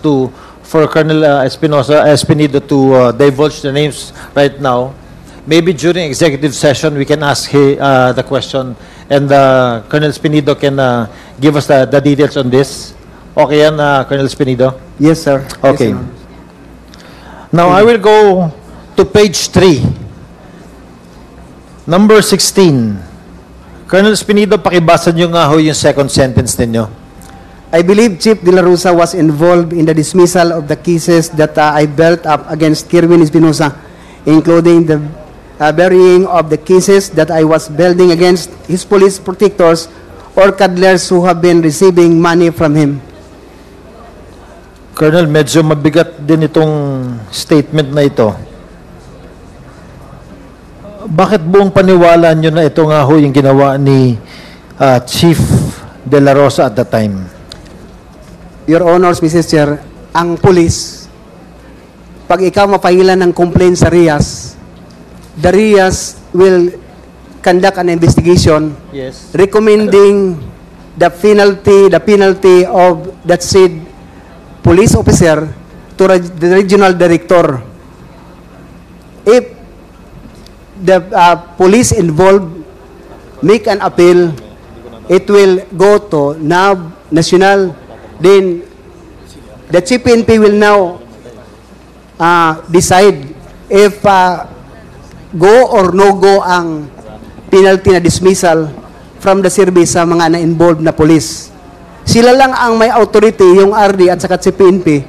G: for Colonel Espinido to divulge the names right now. Maybe during executive session, we can ask the question and Colonel Espinido can give us the details on this. Okay yan, Colonel Espinido?
A: Yes, sir.
G: Okay.
A: Yes, Your Honor.
G: Now, I will go to page 3. Number 16. Colonel Espinido, pakibasa nyo nga ho yung second sentence ninyo.
A: I believe Chief De La Rosa was involved in the dismissal of the cases that I built up against Kerwin Espinosa, including the burying of the cases that I was building against his police protectors or cuddlers who have been receiving money from him.
G: Colonel, medyo mabigat din itong statement na ito. Bakit buong paniwala nyo na ito nga ho yung ginawa ni Chief De La Rosa at the time?
A: Your Honors, Mrs. Chair, ang police, pag ikaw mapailan ng complaint sa RIAS, the RIAS will conduct an investigation
G: Yes.
A: recommending the penalty of that said police officer to the regional director. If the police involved make an appeal, it will go to NAB, National, then the Chief PNP will now decide if go or no go ang penalty na dismissal from the service sa mga na-involved na police. Sila lang ang may authority, yung RD at saka si PNP,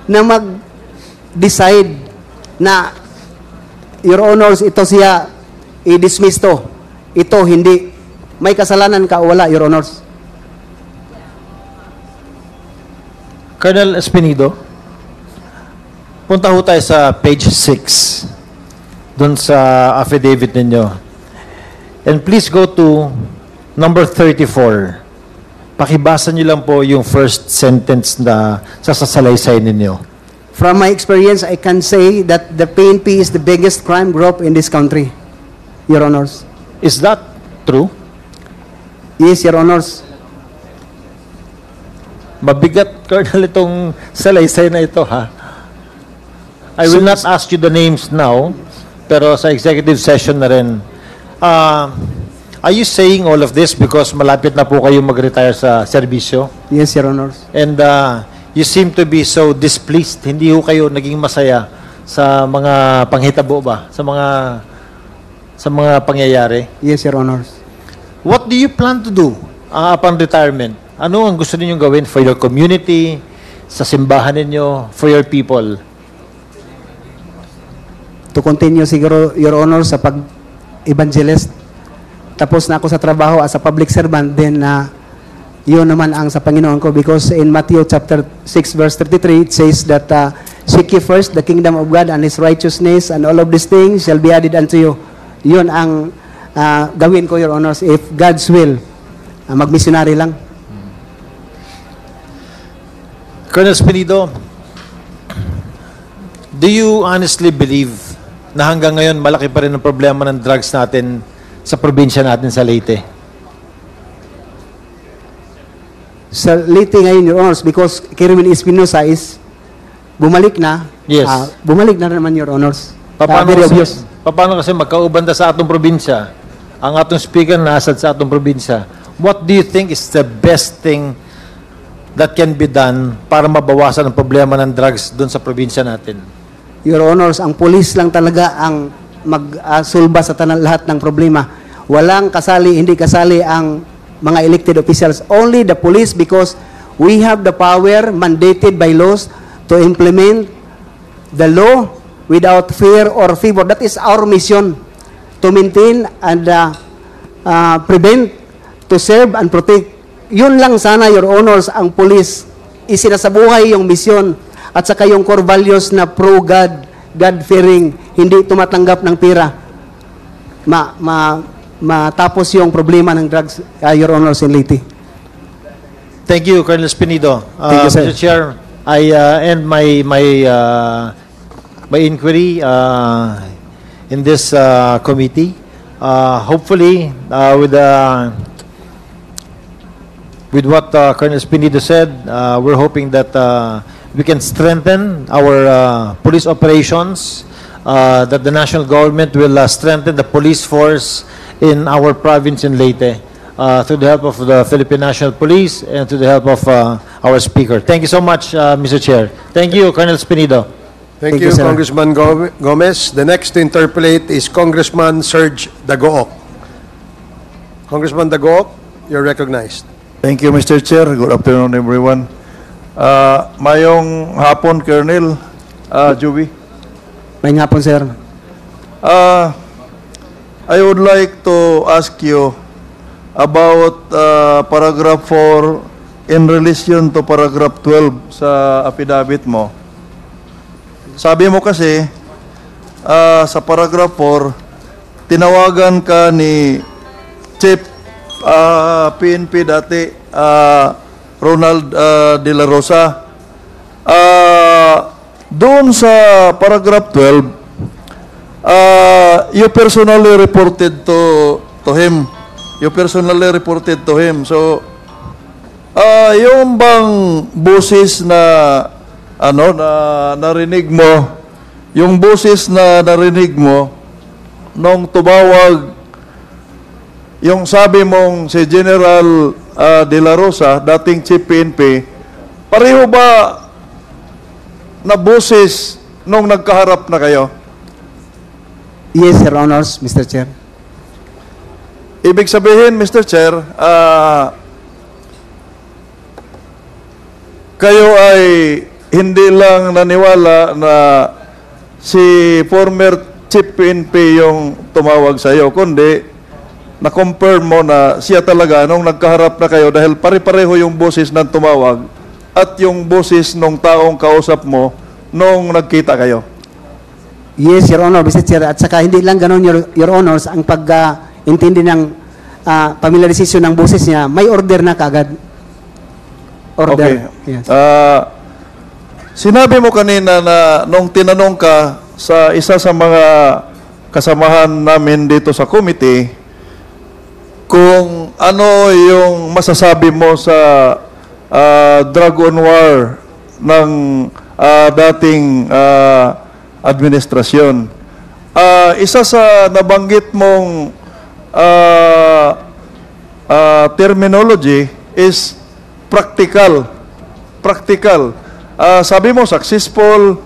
A: na mag-decide na, Your Honors, ito siya i-dismiss to. Ito, hindi. May kasalanan ka o wala, Your Honors.
G: Colonel Espinido, punta ho tayo sa page 6 dun sa affidavit ninyo. And please go to number 34. Pakibasa niyo lang po yung first sentence na sasalaysay ninyo.
A: From my experience, I can say that the PNP is the biggest crime group in this country, Your Honors.
G: Is that true?
A: Yes, Your Honors.
G: Mabigat, Colonel, itong salaysay na ito, ha? I will not ask you the names now, pero sa executive session na rin. Are you saying all of this because malapit na po kayo mag-retire sa serbisyo?
A: Yes, Your Honors.
G: And you seem to be so displeased. Hindi ho kayo naging masaya sa mga panghitabo ba? Sa mga pangyayari?
A: Yes, Your Honors.
G: What do you plan to do upon retirement? Ano ang gusto ninyong gawin for your community, sa simbahan ninyo, for your people?
A: To continue siguro, Your Honor, sa pag-evangelist. Tapos na ako sa trabaho as a public servant, then yun naman ang sa Panginoon ko, because in Matthew chapter 6 verse 33, it says that seek ye first the kingdom of God and His righteousness, and all of these things shall be added unto you. Yun ang gawin ko, Your Honors, if God's will. Mag-missionary lang.
G: Colonel Spinido, do you honestly believe na hanggang ngayon malaki pa rin ang problema ng drugs natin sa probinsya natin sa Leyte?
A: Sa Leyte ngayon, Your Honors, because Kerwin Espinosa is bumalik na.
G: Yes.
A: Bumalik na naman, Your Honors.
G: Paano
A: Very obvious.
G: kasi magkaubanda sa atong probinsya? Ang atong speaker nasad sa atong probinsya. What do you think is the best thing that can be done para mabawasan ang problema ng drugs doon sa probinsya natin?
A: Your Honors, ang pulis lang talaga ang magsulba sa lahat ng problema. Walang kasali, hindi kasali ang mga elected officials. Only the police, because we have the power mandated by laws to implement the law without fear or favor. That is our mission, to maintain and prevent, to serve and protect. Yun lang sana, Your Honors, ang police isinasabuhay yung mission at saka yung core values na pro-God, God-fearing, hindi tumatanggap ng pera. Matapos yung problema ng drugs, Your Honors, in Leyte.
G: Thank you, Colonel Spinido.
A: Thank you, sir.
G: Mr. Chair, I end my inquiry in this committee. Hopefully, with what Colonel Spinido said, we're hoping that we can strengthen our police operations, that the national government will strengthen the police force in our province in Leyte, through the help of the Philippine National Police and through the help of our speaker. Thank you so much, Mr. Chair. Thank you, Colonel Spinido.
D: Thank
A: Thank you,
D: you,
A: sir.
D: Congressman Gomez. The next to interpolate is Congressman Serge Dagook. Congressman Dagook, you're recognized.
H: Thank you, Mr. Chair. Good afternoon, everyone. Mayong hapon, Colonel Joey.
A: May nga po, sir.
H: I would like to ask you about paragraph 4 in relation to paragraph 12 sa affidavit mo. Sabi mo kasi, sa paragraph 4, tinawagan ka ni Chief PNP dati, Ronald De La Rosa. Doon sa paragraph 12, you personally reported to him. You personally reported to him. So, yung bang boses na narinig mo, yung boses na narinig mo nung tumawag yung sabi mong si General De La Rosa, dating Chief PNP, pareho ba na boses nung nagkaharap na kayo?
A: Yes, Your Honors, Mr. Chair.
H: Ibig sabihin, Mr. Chair, kayo ay hindi lang naniwala na si former Chief PNP yung tumawag sa iyo, kundi na-confirm mo na siya talaga nung nagkaharap na kayo dahil pare-pareho yung boses ng tumawag at yung boses ng taong kausap mo nung nagkita kayo.
A: Yes, Your Honor, Mr. Chair. At saka hindi lang ganun, Your Honors, ang pag-intindi ng familiarization ng boses niya, may order na kagad. Order.
H: Okay.
A: Yes.
H: Sinabi mo kanina na nung tinanong ka sa isa sa mga kasamahan namin dito sa committee, kung ano yung masasabi mo sa drug on war ng dating administrasyon. Isa sa nabanggit mong terminology is practical. Practical. Sabi mo successful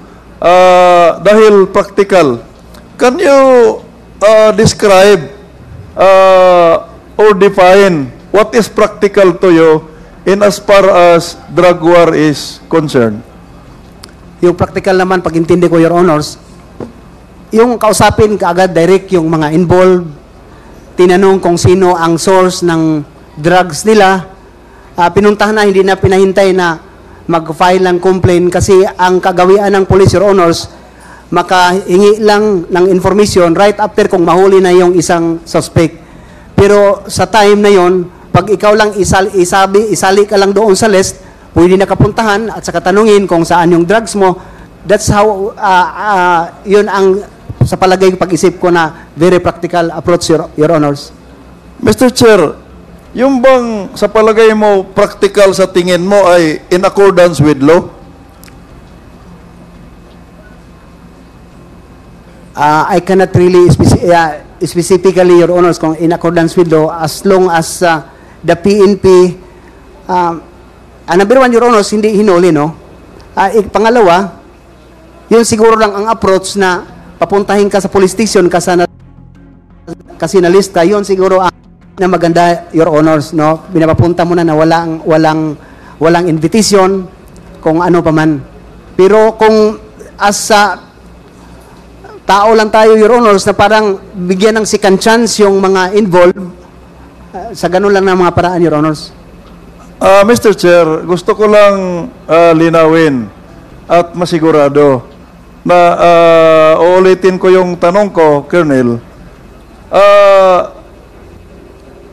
H: dahil practical. Can you describe or define what is practical to you in as far as drug war is concerned?
A: Yung practical naman, pag intindi ko, Your Honors, yung kausapin kaagad direct yung mga involved, tinanong kung sino ang source ng drugs nila, pinuntahan na, hindi na pinahintay na mag-file ng complaint kasi ang kagawian ng police, Your Honors, makahingi lang ng information right after kung mahuli na yung isang suspect. Pero sa time na yon, pag ikaw lang isali ka lang doon sa list, pwede na kapuntahan at saka tanungin kung saan yung drugs mo. That's how, yun ang sa palagay pag-isip ko na very practical approach, Your Honors.
H: Mr. Chair, yung bang sa palagay mo practical sa tingin mo ay in accordance with law?
A: I cannot really specifically, Your Honors, kung in accordance with law, as long as the PNP, number one, Your Honors, hindi hinuli, no? Pangalawa, yun siguro lang ang approach na papuntahin ka sa police station kasi na-list ka, yun siguro na maganda, Your Honors, no? Binapapunta mo na walang invitation, kung ano pa man. Pero kung as tao lang tayo, Your Honors, na parang bigyan ng second chance yung mga involved, sa ganun lang ng mga paraan, Your Honors.
H: Mr. Chair, gusto ko lang linawin at masigurado na uulitin ko yung tanong ko, Colonel.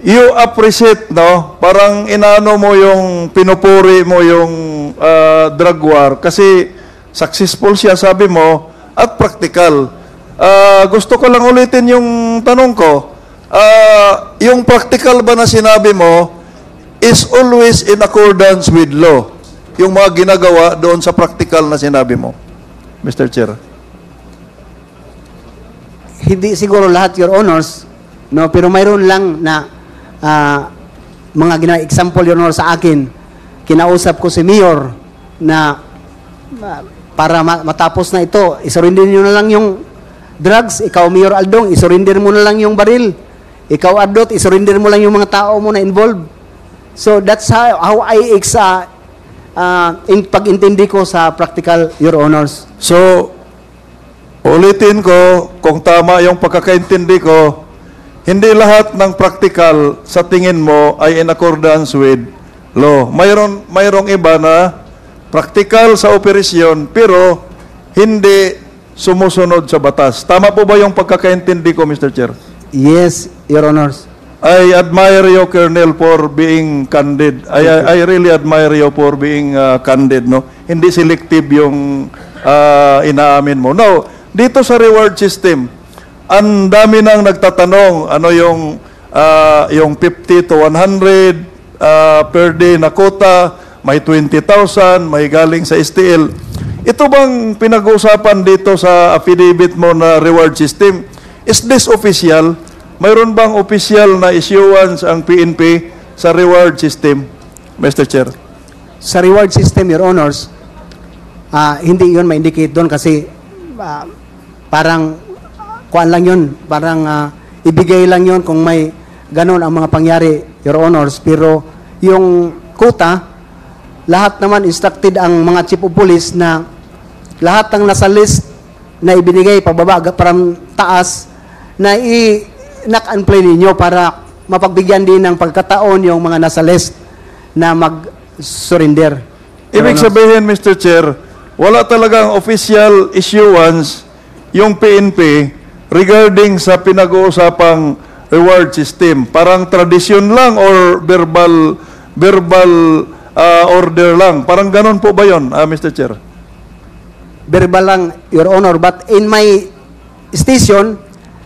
H: You appreciate, no? Parang inano mo yung pinupuri mo yung drug war kasi successful siya, sabi mo, at practical. Gusto ko lang ulitin yung tanong ko. Yung practical ba na sinabi mo is always in accordance with law? Yung mga ginagawa doon sa practical na sinabi mo, Mr. Chair.
A: Hindi siguro lahat, Your Honors, no? Pero mayroon lang na mga ginawa. Example, Your Honor, sa akin, kinausap ko si Mayor na para matapos na ito, isurrender nyo na lang yung drugs. Ikaw, Mayor Aldong, isurrender mo na lang yung baril. Ikaw, Adot, isurrender mo lang yung mga tao mo na involved. So that's how I pag-intindi ko sa practical, Your Honors.
H: So, ulitin ko, kung tama yung pagkakaintindi ko, hindi lahat ng practical sa tingin mo ay in accordance with law. Mayroong iba na practical sa operasyon pero hindi sumusunod sa batas. Tama po ba yung pagkakaintindi ko, Mr. Chair?
A: Yes, Your Honors.
H: I admire you, Colonel, for being candid. I really admire you for being candid, no? Hindi selective yung inaamin mo. Now, dito sa reward system, ang dami nang nagtatanong, ano yung 50 to 100 per day na quota, may 20,000, may galing sa STL. Ito bang pinag-uusapan dito sa affidavit mo na reward system? Is this official? Mayroon bang official na issuance ang PNP sa reward system, Mr. Chair?
A: Sa reward system, Your Honors, hindi yun ma-indicate doon kasi parang kuan lang yun, parang ibigay lang yun kung may ganun ang mga pangyari, Your Honors. Pero yung quota, lahat naman instructed ang mga chief of police na lahat ng nasa list na ibinigay pababa parang taas na knock and play ninyo para mapagbigyan din ng pagkataon yung mga nasa list na mag-surrender.
H: Ibig sabihin, Mr. Chair, wala talagang official issuance yung PNP regarding sa pinag-uusapang reward system. Parang tradisyon lang or verbal order lang. Parang ganun po ba yun, Mr. Chair?
A: Verbal lang, Your Honor. But in my station,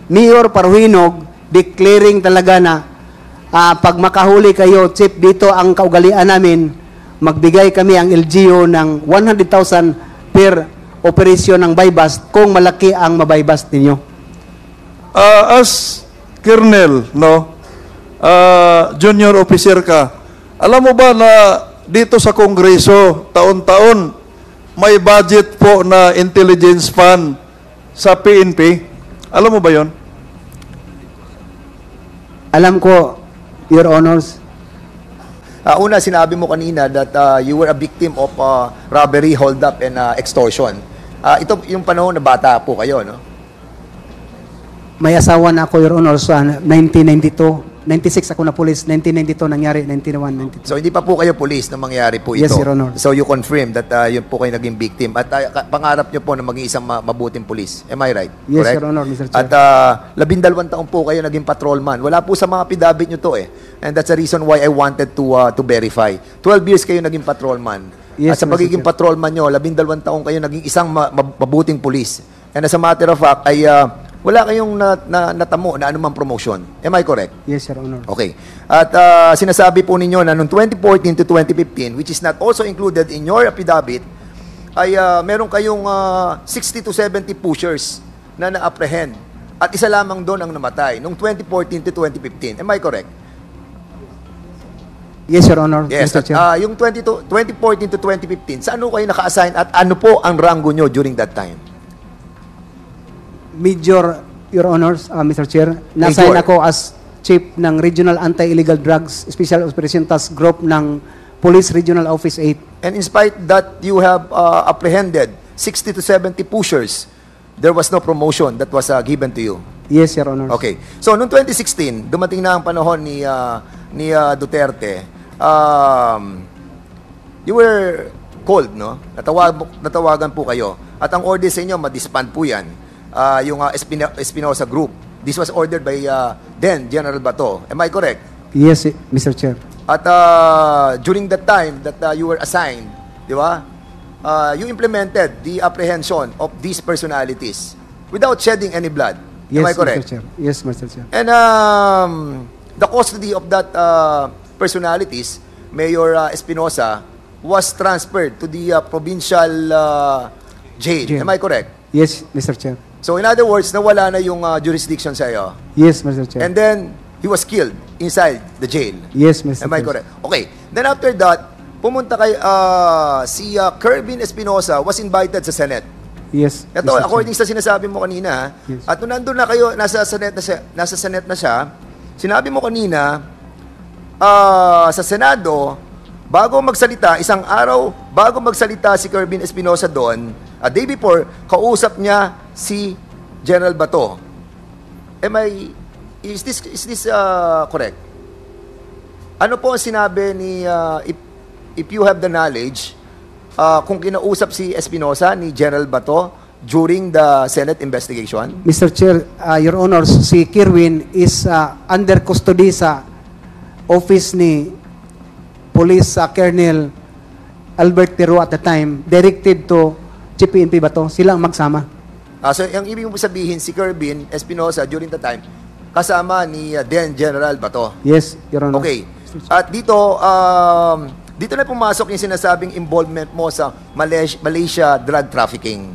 A: Mayor Paruhinog declaring talaga na pag makahuli kayo, Chief, dito ang kaugalian namin, magbigay kami ang LGU ng 100,000 per operasyon ng buy-bust kung malaki ang mabuy-bust ninyo.
H: As Colonel, no, junior officer ka, alam mo ba na dito sa Kongreso, taon-taon, may budget po na intelligence fund sa PNP? Alam mo ba yon?
A: Alam ko, Your Honors.
I: Una, sinabi mo kanina that you were a victim of robbery, hold-up, and extortion. Ito yung panahon na bata po kayo, no?
A: May asawa na ako, Your Honor, sa 1992. 96 ako na police, 1992 nangyari, 91, 92.
I: So, hindi pa po kayo police nang mangyari po
A: Yes,
I: ito.
A: Your Honor.
I: So, you confirm that yun po kayo naging victim. At pangarap nyo po na maging isang mabuting police. Am I right?
A: Yes,
I: Correct?
A: Your Honor, Mr. Chair.
I: At 12 taon po kayo naging patrolman. Wala po sa mga affidavit nyo to eh. And that's the reason why I wanted to verify. 12 years kayo naging patrolman.
A: Yes,
I: At sa
A: Mr.
I: pagiging
A: Chair.
I: patrolman nyo, 12 taon kayo naging isang mabuting police. And as a matter of fact, ay wala kayong natamo na anumang promotion. Am I correct?
A: Yes, Your Honor.
I: Okay. At sinasabi po ninyo na noong 2014 to 2015, which is not also included in your affidavit, ay meron kayong 60 to 70 pushers na na-apprehend. At isa lamang doon ang namatay noong 2014 to 2015. Am I correct?
A: Yes, Your Honor,
I: Yes.
A: Mr.
I: At,
A: Chair.
I: yung 2014 to 2015, saan kayo naka-assign at ano po ang rango nyo during that time?
A: Major, Your Honors, Mr. Chair, na-assign
I: Major.
A: ako as Chief ng Regional Anti-Illegal Drugs Special Operation Task Group ng Police Regional Office 8.
I: And in spite that you have apprehended 60 to 70 pushers, there was no promotion that was given to you.
A: Yes, Your Honors.
I: Okay. So, noong 2016, dumating na ang panahon ni Duterte, you were called, no? Natawagan po kayo. At ang order sa inyo, ma-disband po yan. Yung Espinosa Group. This was ordered by then General Bato. Am I correct?
A: Yes, Mr. Chair.
I: At during that time that you were assigned, di ba? You implemented the apprehension of these personalities without shedding any blood.
A: Yes,
I: Am I correct?
A: Mr. Chair. Yes, Mr. Chair.
I: And the custody of that personalities, Mayor Espinosa, was transferred to the provincial jail. Am I correct?
A: Yes, Mr. Chair.
I: So in other words, nawala na yung jurisdiction sa iyo.
A: Yes, Mr. Chair.
I: And then, he was killed inside the jail.
A: Yes, Mr.
I: Am I
A: Chair.
I: correct? Okay. Then after that, pumunta kay si Kerbin Espinosa was invited sa Senate.
A: Yes,
I: Ito,
A: Mr.
I: according
A: Chair.
I: sa sinasabi mo kanina,
A: Yes.
I: at nung nandun na kayo, nasa Senate na siya, sinabi mo kanina, sa Senado, bago magsalita, isang araw, bago magsalita si Kerbin Espinosa doon, a day before, kausap niya si General Bato. Is this correct? Ano po ang sinabi ni, if you have the knowledge, kung kinausap si Espinosa ni General Bato during the Senate investigation?
A: Mr. Chair, Your Honors, si Kirwin is under custody sa office ni Police Colonel Albert Pero at the time, directed to Chief PNP Bato. Sila ang magsama.
I: So, ang ibig mo sabihin, si Kerbin Espinosa during the time, kasama ni then General Bato.
A: Yes, Your Honor.
I: Okay. At dito, dito na pumasok yung sinasabing involvement mo sa Malaysia drug trafficking.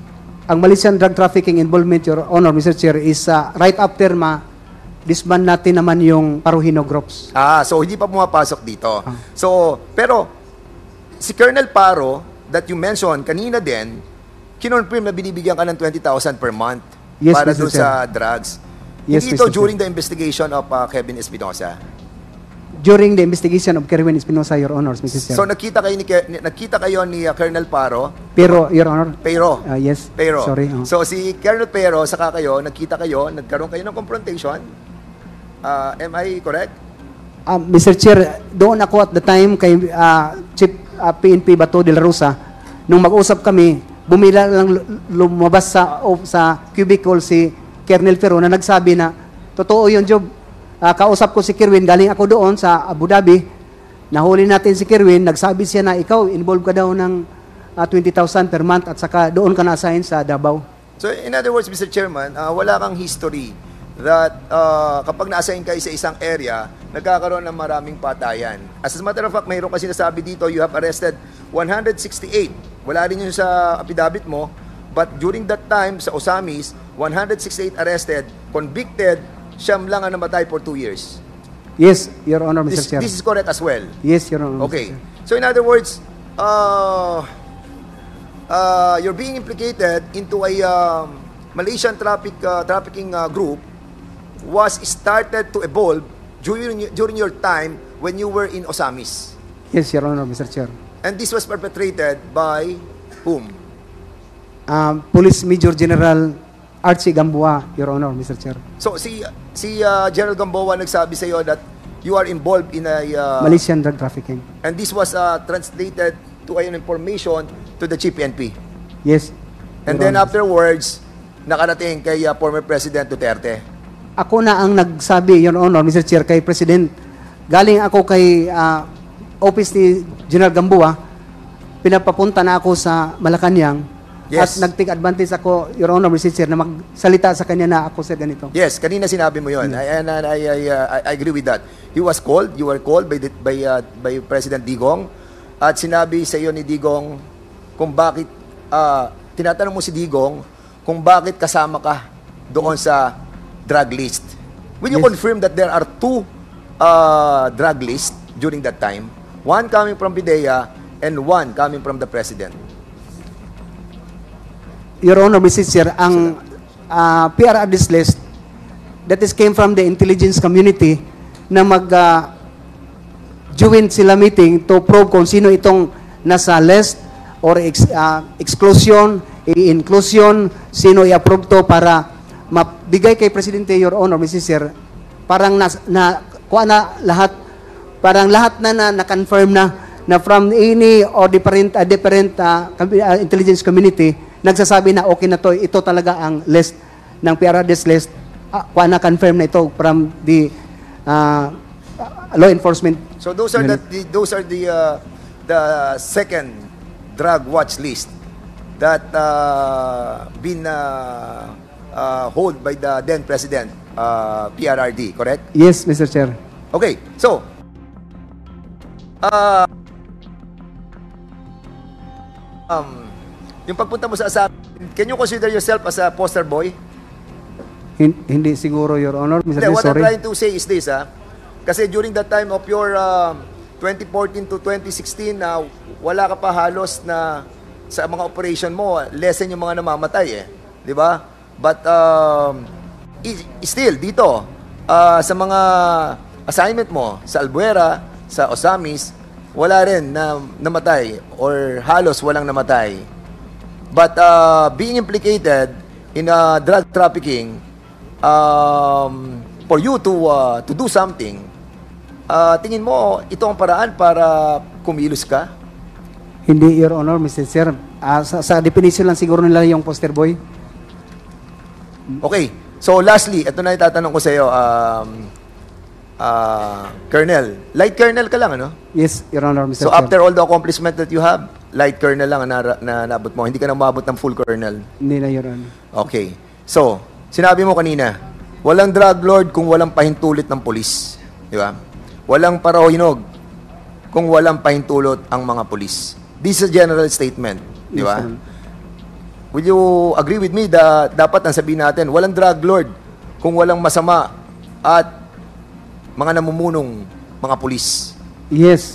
A: Ang Malaysian drug trafficking involvement, Your Honor, Mr. Chair, is right after disband natin naman yung Paruhino groups.
I: So hindi pa pumapasok dito. So, pero si Colonel Paro that you mentioned kanina din, kinonfirm na binibigyan ka ng 20,000 per month
A: Yes,
I: para
A: Mr.
I: doon
A: Chair.
I: sa drugs.
A: Yes,
I: Hindi ito
A: Mr.
I: during the investigation of Kevin Espinosa.
A: During the investigation of Kerwin Espinosa, Your Honors, Mr. Chair.
I: So nakita kayo ni Colonel Paro,
A: Pero, Your Honor,
I: Pero.
A: yes,
I: Pero.
A: sorry.
I: So si Colonel Pero, saka kayo, nagkaroon kayo ng confrontation. Am I correct?
A: Mr. Chair, doon ako at the time kay Chief PNP Bato de la Rosa, nung mag-usap kami, bumila lang lumabas sa cubicle si Colonel Pero na nagsabi na, totoo yung job. Kausap ko si Kerwin, galing ako doon sa Abu Dhabi, nahuli natin si Kerwin, nagsabi siya na ikaw, involved ka daw ng 20,000 per month at saka doon ka na-assign sa Davao.
I: So in other words, Mr. Chairman, wala kang history that kapag na-assign kayo sa isang area, nagkakaroon ng maraming patayan. As a matter of fact, mayroon kasi nasabi dito, you have arrested 168. Wala rin yun sa affidavit mo, but during that time, sa Osamis, 168 arrested, convicted, siyam lang ang namatay for 2 years.
A: Yes, Your Honor, Mr. Chair.
I: This is correct as well.
A: Yes, Your Honor.
I: Okay.
A: Mr. Chair.
I: So in other words, you're being implicated into a Malaysian trafficking group was started to evolve during your time when you were in Osamis.
A: Yes, Your Honor, Mr. Chair.
I: And this was perpetrated by whom?
A: Police Major General Archie Gamboa, Your Honor, Mr. Chair.
I: So si General Gamboa nagsabi sa iyo that you are involved in a
A: Malaysian drug trafficking.
I: and this was translated to an information to the Chief PNP.
A: Yes.
I: And
A: Your
I: then
A: Honor.
I: afterwards, nakarating kay former President Duterte.
A: Ako na ang nagsabi, Your Honor, Mr. Chair, kay President. Galing ako kay office ni General Gamboa, pinapapunta na ako sa Malacanang.
I: Yes.
A: At nag-take advantage ako, Your Honor, Mr. Chair, na magsalita sa kanya na ako, sir, ganito.
I: Yes, kanina sinabi mo 'yon. I agree with that. You were called by President Digong at sinabi sa iyo ni Digong kung bakit tinatanong mo si Digong kung bakit kasama ka doon sa drug list. Will you
A: Yes.
I: confirm that there are 2 drug lists during that time? One coming from Pidea and one coming from the President.
A: Your Honor, Mr. Chair, ang PR address list that is came from the intelligence community na join sila meeting to probe kung sino itong nasa list or exclusion, inclusion, sino i-approve to para mabigay kay Presidente, Your Honor, Mr. Chair, parang kuha na lahat, parang lahat na confirm na from any or different intelligence community, nagsasabi na okay na to, ito talaga ang list ng PRRD's list, kuha na confirm na ito from the law enforcement.
I: So those are the second drug watch list that been hold by the then President PRRD, correct?
A: Yes, Mr. Chair.
I: Okay, so yung pagpunta mo sa asamin, can you consider yourself as a poster boy?
A: Hindi siguro, Your Honor, Mr.
I: Hindi,
A: Chair,
I: what I'm
A: sorry.
I: trying to say is this, kasi during that time of your 2014 to 2016, wala ka pa halos na sa mga operation mo, lessen yung mga namamatay di ba? But still, dito, sa mga assignment mo, sa Albuera, sa Osamis, wala rin na namatay or halos walang namatay. But being implicated in drug trafficking, for you to do something, tingin mo ito ang paraan para kumilos ka?
A: Hindi, Your Honor, Mr. Chair. Sa definition lang siguro nila yung poster boy.
I: Okay. So lastly, ito na itatanong ko sa iyo, Colonel. Light Colonel ka lang, ano?
A: Yes, Your Honor, Mr.
I: So
A: Chair.
I: after all the accomplishment that you have, light Colonel lang ang naabot mo. Hindi ka na maabot ng full Colonel.
A: Hindi na, Your Honor.
I: Okay. So, sinabi mo kanina, walang drug lord kung walang pahintulit ng polis. Di ba? Walang parahinog kung walang pahintulot ang mga polis. This is a general statement. Di ba?
A: Yes, Your Honor.
I: Will you agree with me that dapat ang sabihin natin, walang drug lord kung walang masama at mga namumunong mga pulis?
A: Yes.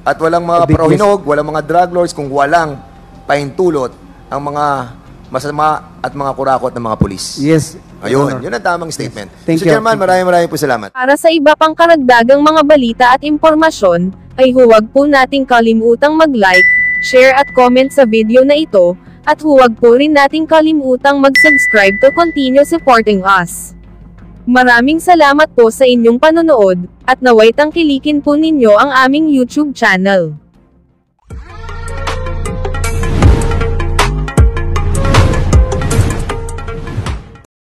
I: At walang mga
A: Big
I: parahinog, walang mga drug lords kung walang pahintulot ang mga masama at mga kurakot ng mga pulis.
A: Yes. Your
I: Ayun,
A: Honor.
I: yun ang tamang statement.
A: Thank
I: Mr.
A: you.
I: Chairman, maraming po salamat.
J: Para sa iba pang karagdagang mga balita at impormasyon, ay huwag po nating kalimutang mag-like, share at comment sa video na ito, at huwag po rin nating kalimutang mag-subscribe to continue supporting us. Maraming salamat po sa inyong panonood, at naway tangkilikin po ninyo ang aming YouTube channel.